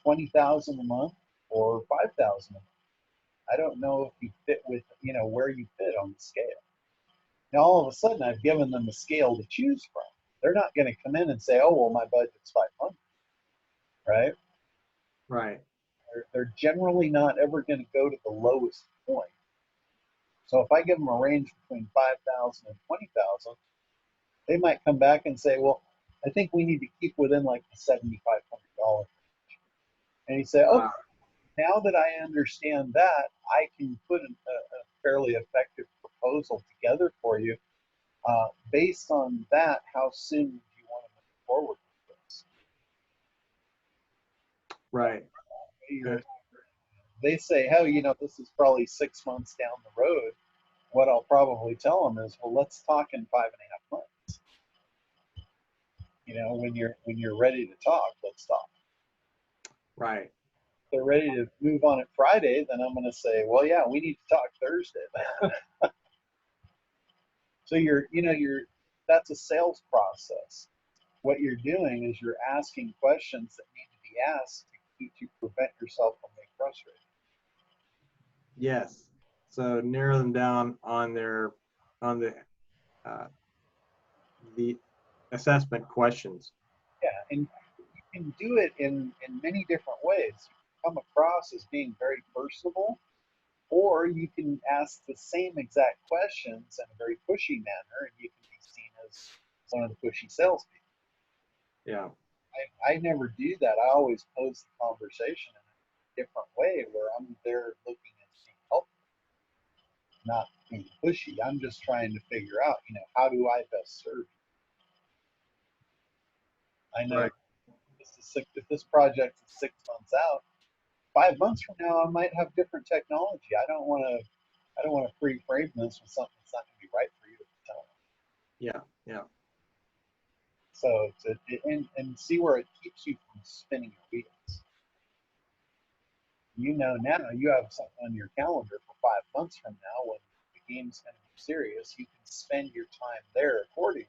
$20,000 a month or $5,000 a month. I don't know if you fit with, you know, where you fit on the scale. Now all of a sudden I've given them a scale to choose from. They're not going to come in and say, oh, well, my budget's 500, right? Right. They're generally not ever going to go to the lowest point. So if I give them a range between 5,000 and 20,000, they might come back and say, well, I think we need to keep within like the $7,500 range. And you say, okay, now that I understand that, I can put a fairly effective proposal together for you. Based on that, how soon do you want to move forward with this? Right. They say, oh, you know, this is probably 6 months down the road. What I'll probably tell them is, well, let's talk in 5.5 months. You know, when you're ready to talk, let's talk. Right. If they're ready to move on it Friday, then I'm going to say, well, yeah, we need to talk Thursday. So that's a sales process. What you're doing is you're asking questions that need to be asked to prevent yourself from being frustrated. Yes. So narrow them down on the assessment questions. Yeah, and you can do it in many different ways. You can come across as being very personable, or you can ask the same exact questions in a very pushy manner, and you can be seen as one of the pushy salespeople. Yeah. I never do that. I always pose the conversation in a different way, where I'm there looking at being helpful, not being pushy. I'm just trying to figure out, you know, how do I best serve you? I know if this project is 6 months out, 5 months from now, I might have different technology. I don't want to pre-frame this with something that's not going to be right for you at the time. Yeah. Yeah. So and see where it keeps you from spinning your wheels. You know, now you have something on your calendar for 5 months from now when the game's going to be serious. You can spend your time there accordingly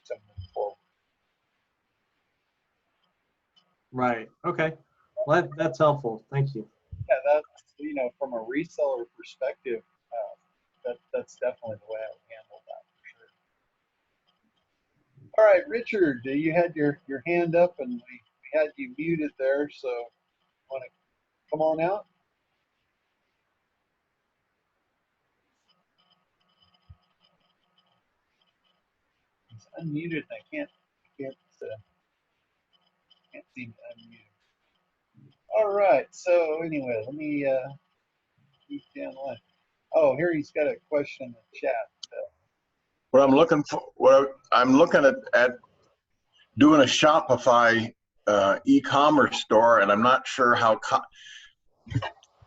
to move forward. Right. Okay. Well, that's helpful. Thank you. Yeah, that's, you know, from a reseller perspective, that's definitely the way I would handle that for sure. All right, Richard, you had your hand up and we had you muted there, so want to come on out? He's unmuted and I can't seem to unmute him. All right, so anyway, let me keep down the line. Oh, here he's got a question in the chat. What I'm looking at doing a Shopify e-commerce store, and I'm not sure how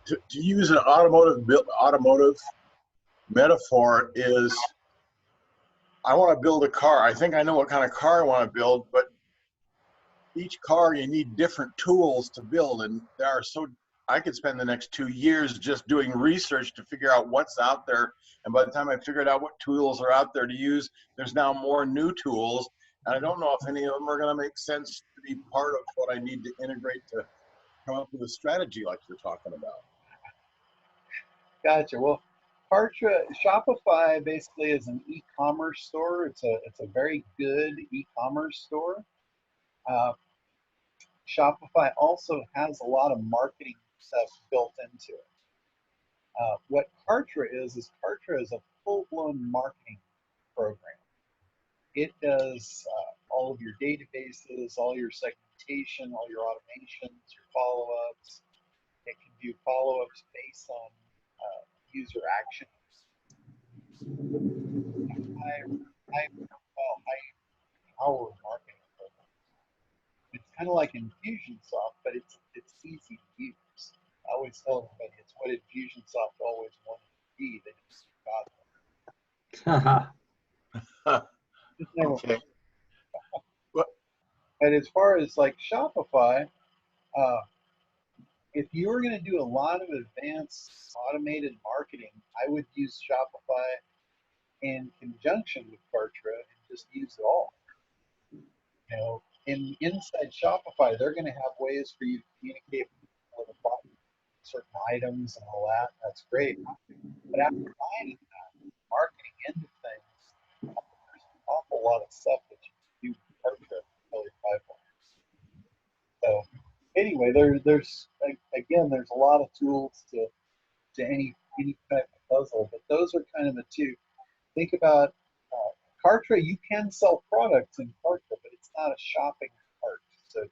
to use an automotive metaphor is. I want to build a car. I think I know what kind of car I want to build, but each car you need different tools to build, and I could spend the next 2 years just doing research to figure out what's out there. And by the time I figured out what tools are out there to use, there's now more new tools. And I don't know if any of them are going to make sense to be part of what I need to integrate to come up with a strategy like you're talking about. Gotcha. Well, Kartra, Shopify basically is an e-commerce store. It's a very good e-commerce store. Shopify also has a lot of marketing stuff built into it. What Kartra is Kartra is a full-blown marketing program. It does all of your databases, all your segmentation, all your automations, your follow-ups. It can do follow-ups based on user actions. High-power marketing program. It's kind of like Infusionsoft, but it's easy to use. I always tell everybody it's what Infusionsoft always wanted to be. They just got it. Just never. Okay. But as far as like Shopify, if you were going to do a lot of advanced automated marketing, I would use Shopify in conjunction with Kartra and just use it all. You know, inside Shopify, they're going to have ways for you to communicate with people about certain items and all that. That's great. But after buying that marketing end of things, there's an awful lot of stuff that you can do with Kartra really pipelines. So anyway, there's a lot of tools to any type of puzzle, but those are kind of the two. Think about Kartra. You can sell products in Kartra, but it's not a shopping cart. So a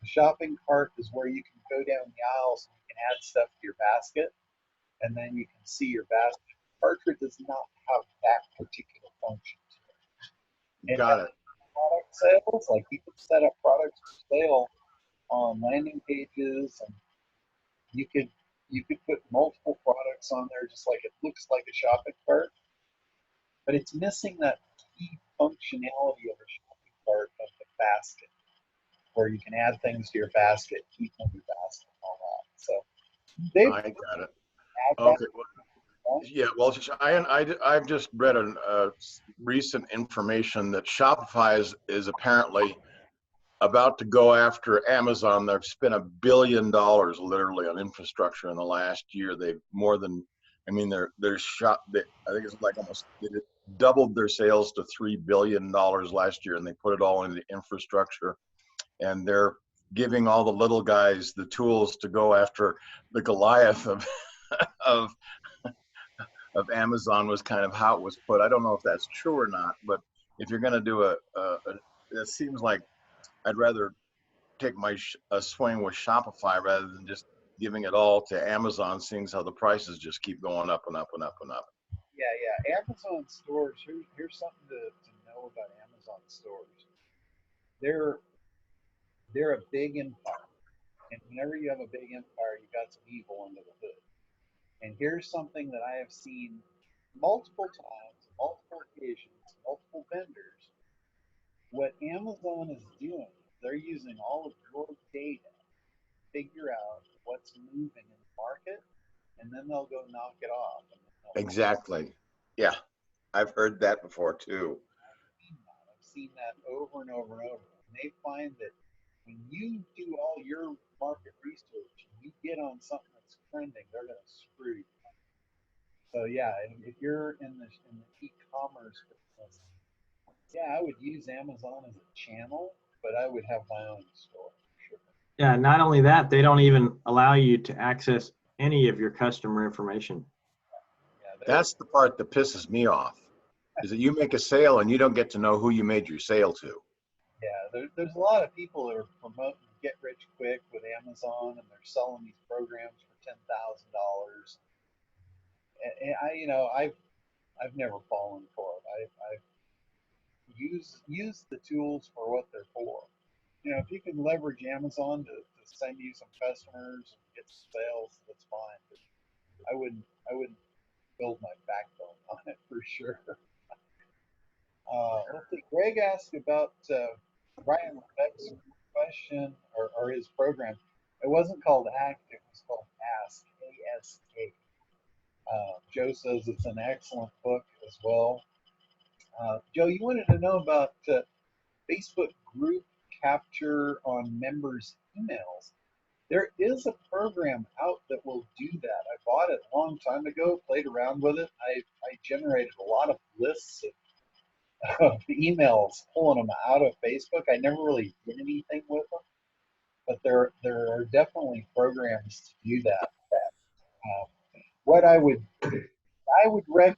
shopping cart is where you can go down the aisles and you can add stuff to your basket, and then you can see your basket. Kartra does not have that particular function to it. Got it. Product sales, like you can set up products for sale on landing pages, and you could put multiple products on there, just like it looks like a shopping cart, but it's missing that key functionality of a shopping cart of the basket, where you can add things to your basket, keep them in your basket, and all that. So I got it. Okay. Well, yeah. Well, I've just read a recent information that Shopify is apparently about to go after Amazon. They've spent $1 billion literally on infrastructure in the last year. They've more than, I mean, I think it's like almost doubled their sales to $3 billion last year, and they put it all into infrastructure. And they're giving all the little guys the tools to go after the Goliath of of Amazon, was kind of how it was put. I don't know if that's true or not, but if you're going to do it seems like I'd rather take a swing with Shopify rather than just giving it all to Amazon, seeing how the prices just keep going up and up and up and up. Yeah. Amazon stores, here's something to know about Amazon stores. They're a big empire. And whenever you have a big empire, you've got some evil under the hood. And here's something that I have seen multiple times, multiple occasions, multiple vendors. What Amazon is doing, they're using all of your data to figure out what's moving in the market, and then they'll go knock it off. Exactly. Yeah. I've heard that before too. I've seen that over and over and over. And they find that when you do all your market research and you get on something that's trending, they're going to screw you. So yeah, if you're in the e-commerce business, yeah, I would use Amazon as a channel, but I would have my own store. Sure. Yeah, not only that, they don't even allow you to access any of your customer information. Yeah, that's the part that pisses me off, is that you make a sale and you don't get to know who you made your sale to. Yeah, there's a lot of people that are promoting get rich quick with Amazon, and they're selling these programs for $10,000. And I've never fallen for it. I've used the tools for what they're for. You know, if you can leverage Amazon to send you some customers and get some sales, that's fine. But I wouldn't build my backbone on it for sure. Let's see. Greg asked about Brian Leve's question or his program. It wasn't called ACT, it was called Ask, A-S-K. Joe says it's an excellent book as well. Joe, you wanted to know about Facebook group capture on members' emails. There is a program out that will do that. I bought it a long time ago, played around with it. I generated a lot of lists of emails, pulling them out of Facebook. I never really did anything with them, but there are definitely programs to do that. What I would recommend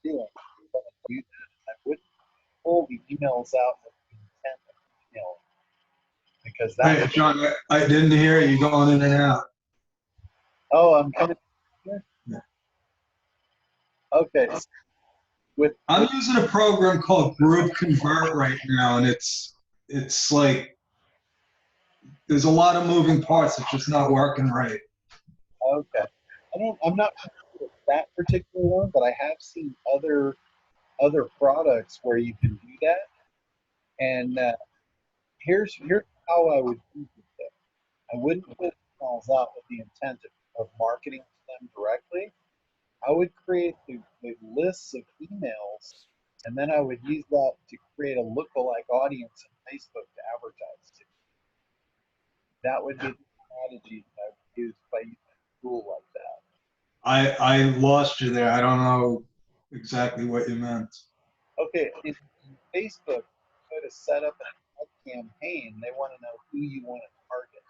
doing if you're going to do that, I would pull the emails out with the intent of email, because that Hey, would, John, I didn't hear you going in and out. oh, I'm kind of Yeah. okay. With I'm using a program called Group Convert right now, and it's like there's a lot of moving parts. It's just not working right. okay, I'm not sure with that particular one, but I have seen other products where you can do that. And here's how I would do it. I wouldn't put emails out with the intent of marketing to them directly. I would create the lists of emails, and then I would use that to create a lookalike audience in Facebook to advertise to. That would be the strategy that I would use by using a tool like that. I lost you there. I don't know exactly what you meant. Okay, in Facebook, go to set up an ad campaign. They want to know who you want to target.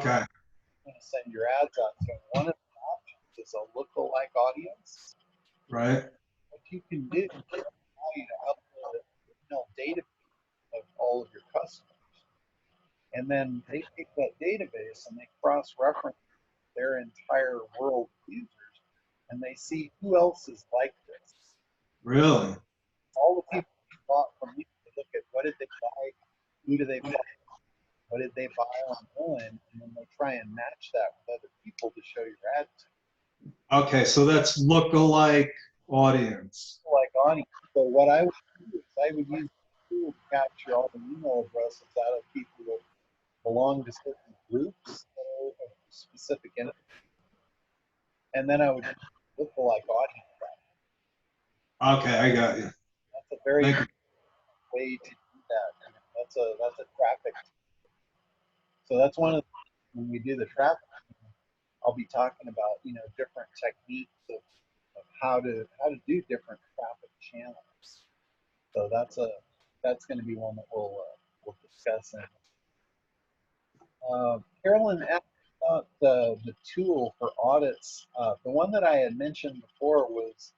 Okay. You want to send your ads out to. One of the options is a lookalike audience. Right. What you can do is allow you to upload an email database of all of your customers. And then they take that database and they cross-reference their entire world of users, and they see who else is like this. Really? All the people who bought from you, they look at what did they buy, who do they buy, what did they buy online, and then they try and match that with other people to show your ad to. Okay, so that's lookalike audience. Like audience. So what I would do is I would use the tool to capture all the email addresses out of people that belong to certain groups that are of specific industry. And then I would look like audience. Okay, I got you. That's a very Thank good way to do that. And that's a traffic. So that's one of the, when we do the traffic, I'll be talking about, you know, different techniques of how to do different traffic channels. So that's going to be one that we'll discuss. Carolyn asked about the tool for audits. The one that I had mentioned before was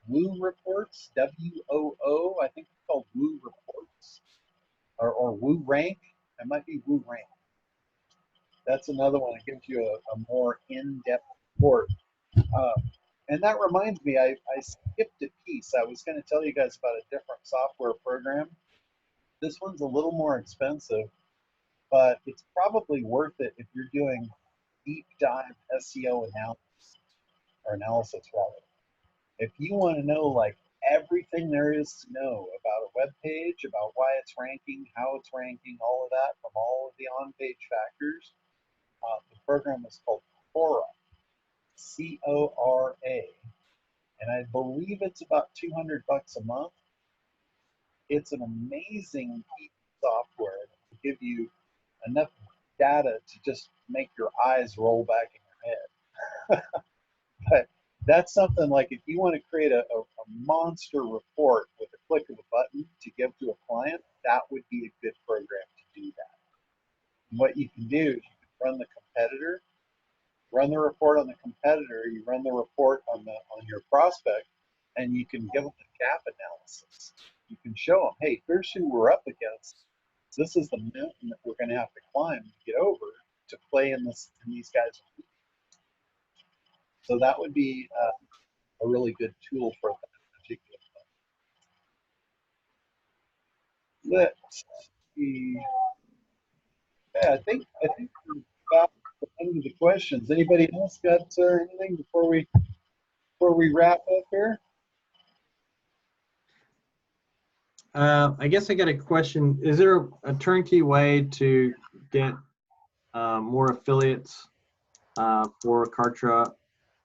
Woo Reports, WOO. I think it's called Woo Reports, or Woo Rank. It might be Woo Rank. That's another one that gives you a more in-depth report. And that reminds me, I skipped a piece. I was going to tell you guys about a different software program. This one's a little more expensive, but it's probably worth it if you're doing deep dive SEO analysis rather. If you want to know like everything there is to know about a web page, about why it's ranking, how it's ranking, all of that from all of the on-page factors, the program is called Cora, C-O-R-A, and I believe it's about $200 a month. It's an amazing piece of software that will give you enough data to just make your eyes roll back in your head. But that's something like if you want to create a monster report with a click of a button to give to a client, that would be a good program to do that. And what you can do is you can run the competitor, run the report on the competitor, you run the report on your prospect, and you can give them a gap analysis. You can show them, hey, here's who we're up against. This is the mountain that we're going to have to climb to get over to play in these guys. So that would be a really good tool for that particular thing. Let's see. Yeah, I think we're about the end of the questions. Anybody else got anything before we wrap up here? I guess I got a question. Is there a turnkey way to get more affiliates for Kartra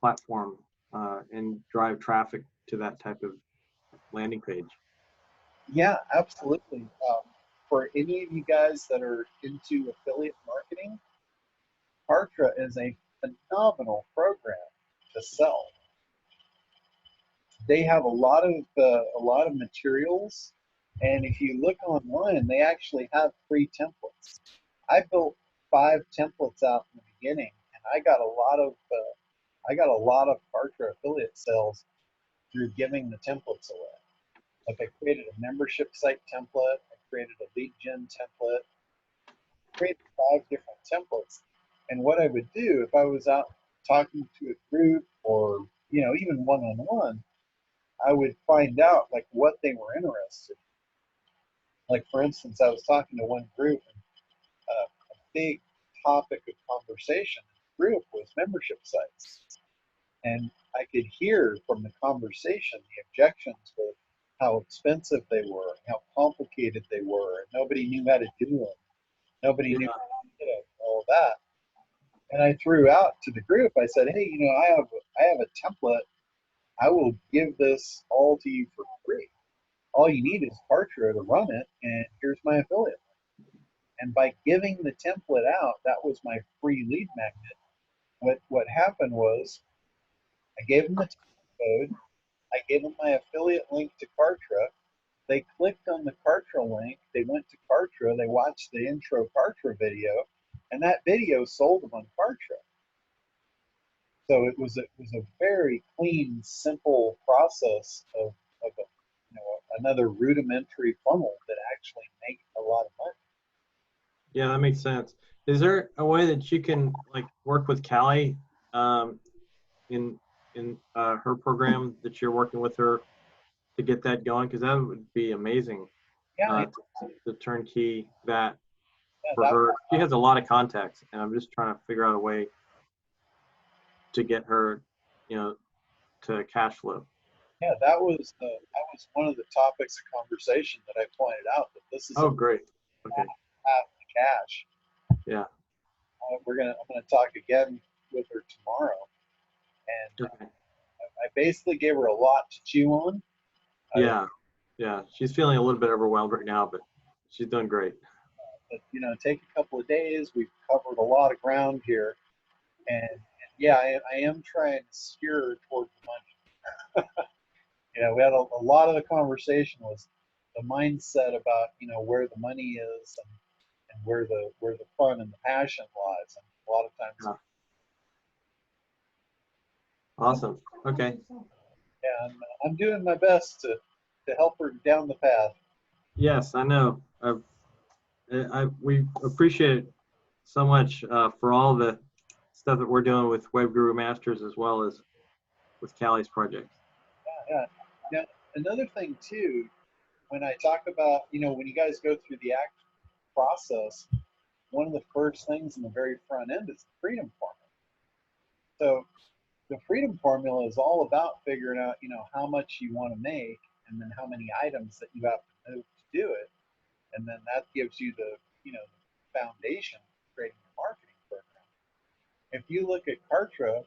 platform and drive traffic to that type of landing page? Yeah, absolutely. For any of you guys that are into affiliate marketing, Kartra is a phenomenal program to sell. They have a lot of materials, and if you look online, they actually have free templates. I built 5 templates out in the beginning, and I got a lot of Kartra affiliate sales through giving the templates away. Like I created a membership site template, I created a lead gen template, created 5 different templates. And what I would do if I was out talking to a group or even one-on-one, I would find out like what they were interested in. Like for instance, I was talking to one group, and a big topic of conversation in the group was membership sites. And I could hear from the conversation the objections with how expensive they were, how complicated they were, and nobody knew how to do them. Nobody knew how to do all that. And I threw out to the group, I said, hey, I have a template. I will give this all to you for free. All you need is Kartra to run it, and here's my affiliate. And by giving the template out, that was my free lead magnet. What happened was I gave them the template code, I gave them my affiliate link to Kartra. They clicked on the Kartra link, they went to Kartra, they watched the intro Kartra video, and that video sold them on Kartra. So it was a very clean, simple process of another rudimentary funnel that actually made a lot of money. Yeah, that makes sense. Is there a way that you can like work with Callie in her program that you're working with her to get that going? Because that would be amazing. Yeah, to turnkey that yeah, for her. She has a lot of contacts, and I'm just trying to figure out a way to get her, to cash flow. Yeah, that was one of the topics of conversation that I pointed out, that this is Great. Okay. path to cash. Yeah. I'm gonna talk again with her tomorrow, and Okay. I basically gave her a lot to chew on. Yeah. She's feeling a little bit overwhelmed right now, but she's doing great. But take a couple of days. We've covered a lot of ground here, and yeah, I am trying to steer her toward the money. We had a lot of the conversation was the mindset about where the money is and where the fun and the passion lies, and a lot of times. Awesome. Okay. Yeah, I'm doing my best to help her down the path. Yes, I know. We appreciate it so much for all the stuff that we're doing with Web Guru Masters as well as with Callie's project. Yeah. Now, another thing too, when I talk about, when you guys go through the ACT process, one of the first things in the very front end is the freedom formula. So the freedom formula is all about figuring out, how much you want to make, and then how many items that you have to move to do it. And then that gives you the foundation for creating your marketing program. If you look at Kartra,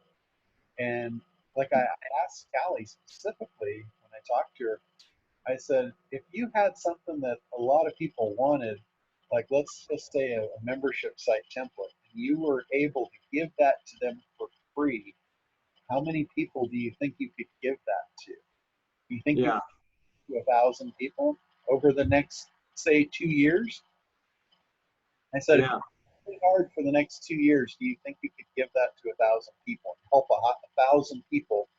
and like I asked Callie specifically when I talked to her, I said, if you had something that a lot of people wanted, like let's just say a membership site template, and you were able to give that to them for free, how many people do you think you could give that to? Do you think you could to 1,000 people over the next, say, 2 years? I said, if you work hard for the next 2 years, do you think you could give that to 1,000 people and help 1,000 people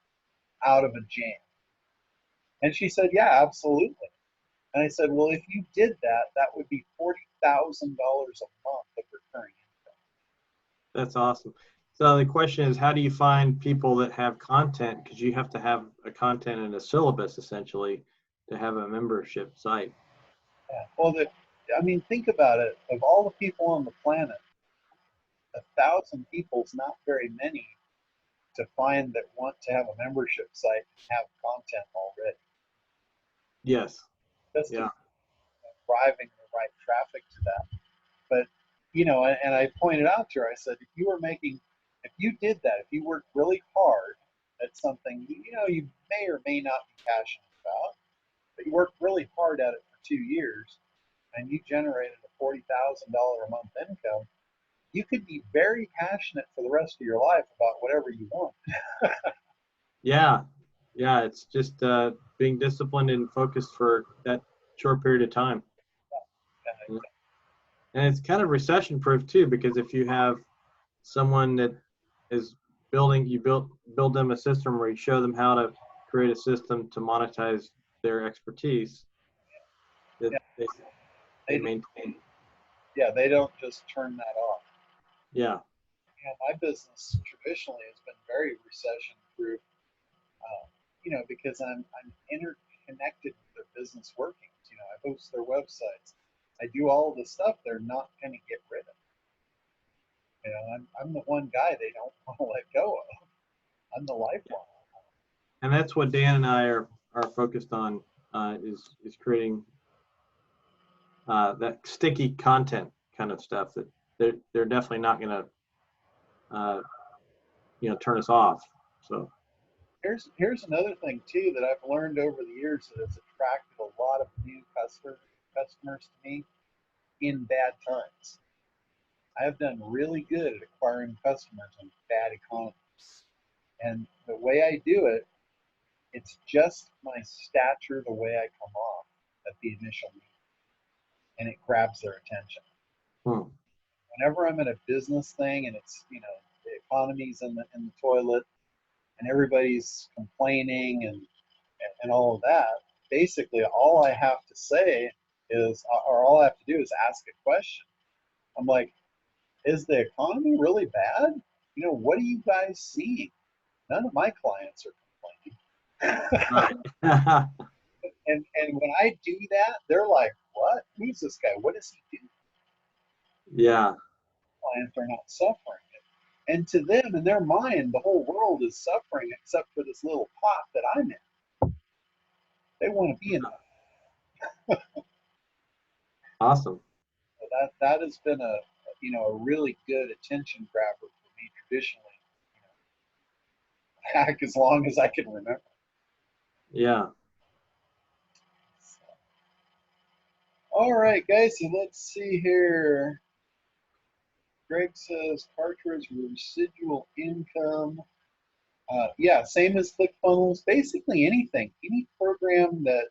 out of a jam? And she said, yeah, absolutely. And I said, well, if you did that, that would be $40,000 a month of recurring income. That's awesome. So the question is, how do you find people that have content? Because you have to have a content and a syllabus essentially to have a membership site. Yeah. Well, think about it. Of all the people on the planet, 1,000 people is not very many to find that want to have a membership site and have content already. Yes. Just driving the right traffic to that. But, and I pointed out to her, I said, if you did that, if you worked really hard at something, you may or may not be passionate about, but you worked really hard at it for 2 years and you generated a $40,000 a month income, you could be very passionate for the rest of your life about whatever you want. Yeah, yeah, it's just being disciplined and focused for that short period of time. Yeah. And it's kind of recession proof too, because if you have someone that is building, you build them a system where you show them how to create a system to monetize their expertise, that Yeah. they maintain. Yeah, they don't just turn that off. Yeah. You know, my business traditionally has been very recession proof, you know, because I'm interconnected with their business workings. You know, I host their websites. I do all of the stuff they're not going to get rid of. You know, I'm the one guy they don't want to let go of. I'm the lifeline. And that's what Dan and I are focused on, is creating that sticky content kind of stuff that they're definitely not going to you know, turn us off. So Here's another thing too that I've learned over the years that has attracted a lot of new customers to me in bad times. I have done really good at acquiring customers in bad economies. And the way I do it, it's just my stature, the way I come off at the initial meeting, and it grabs their attention. Whenever I'm at a business thing and it's, you know, the economy's in the toilet and everybody's complaining and all of that, basically all I have to say is, or all I have to do is ask a question. I'm like, is the economy really bad? You know, what are you guys seeing? None of my clients are complaining. right. and when I do that, they're like, what? Who's this guy? What does he do? Yeah. Clients are not suffering it. And to them, in their mind, the whole world is suffering except for this little pot that I'm in. They want to be in that. Awesome. So that has been a, you know, a really good attention grabber for me traditionally, you know, back as long as I can remember. Yeah. So, all right, guys, so let's see here. Greg says Cartridge residual income. Yeah, same as ClickFunnels. Basically anything, any program that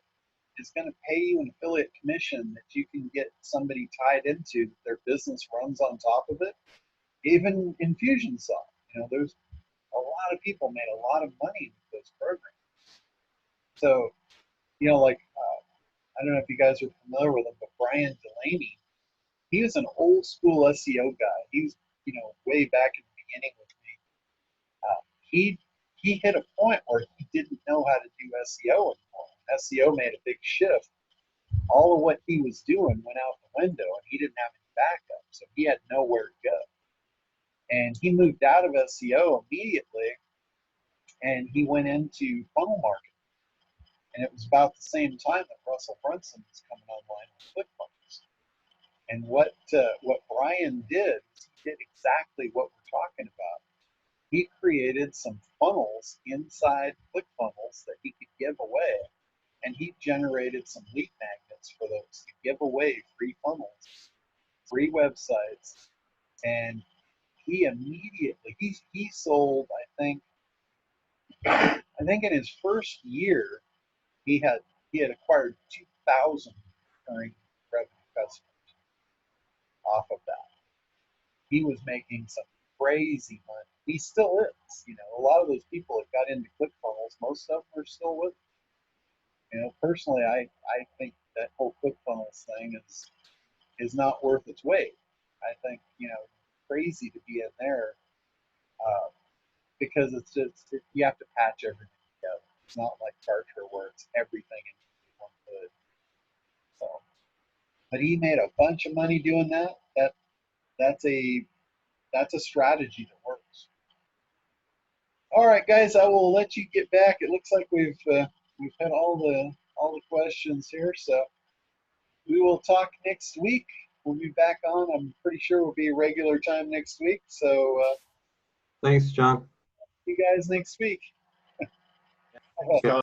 is going to pay you an affiliate commission that you can get somebody tied into, their business runs on top of it. Even Infusionsoft, you know, there's a lot of people made a lot of money with those programs. So, you know, like, I don't know if you guys are familiar with him, but Brian Delaney, he was an old school SEO guy. He was, you know, way back in the beginning with me. He hit a point where he didn't know how to do SEO anymore. SEO made a big shift. All of what he was doing went out the window, and he didn't have any backup, so he had nowhere to go. And he moved out of SEO immediately, and he went into funnel marketing. And it was about the same time that Russell Brunson was coming online with ClickFunnels. And what Brian did, he did exactly what we're talking about. He created some funnels inside ClickFunnels that he could give away, and he generated some lead magnets for those to give away free funnels, free websites, and he immediately he sold, I think in his first year he had acquired 2,000 recurring revenue customers off of that. He was making some crazy money. He still is. You know, a lot of those people that got into ClickFunnels, most of them are still with him. You know, personally, I think that whole ClickFunnels thing is not worth its weight. I think, you know, crazy to be in there because it's just, you have to patch everything together. It's not like Kartra where it's everything in one hood. So, but he made a bunch of money doing that. That's a strategy that works. All right, guys, I will let you get back. It looks like we've had all the questions here, so we will talk next week. We'll be back on. I'm pretty sure we'll be a regular time next week. So Thanks, John. see you guys next week. John.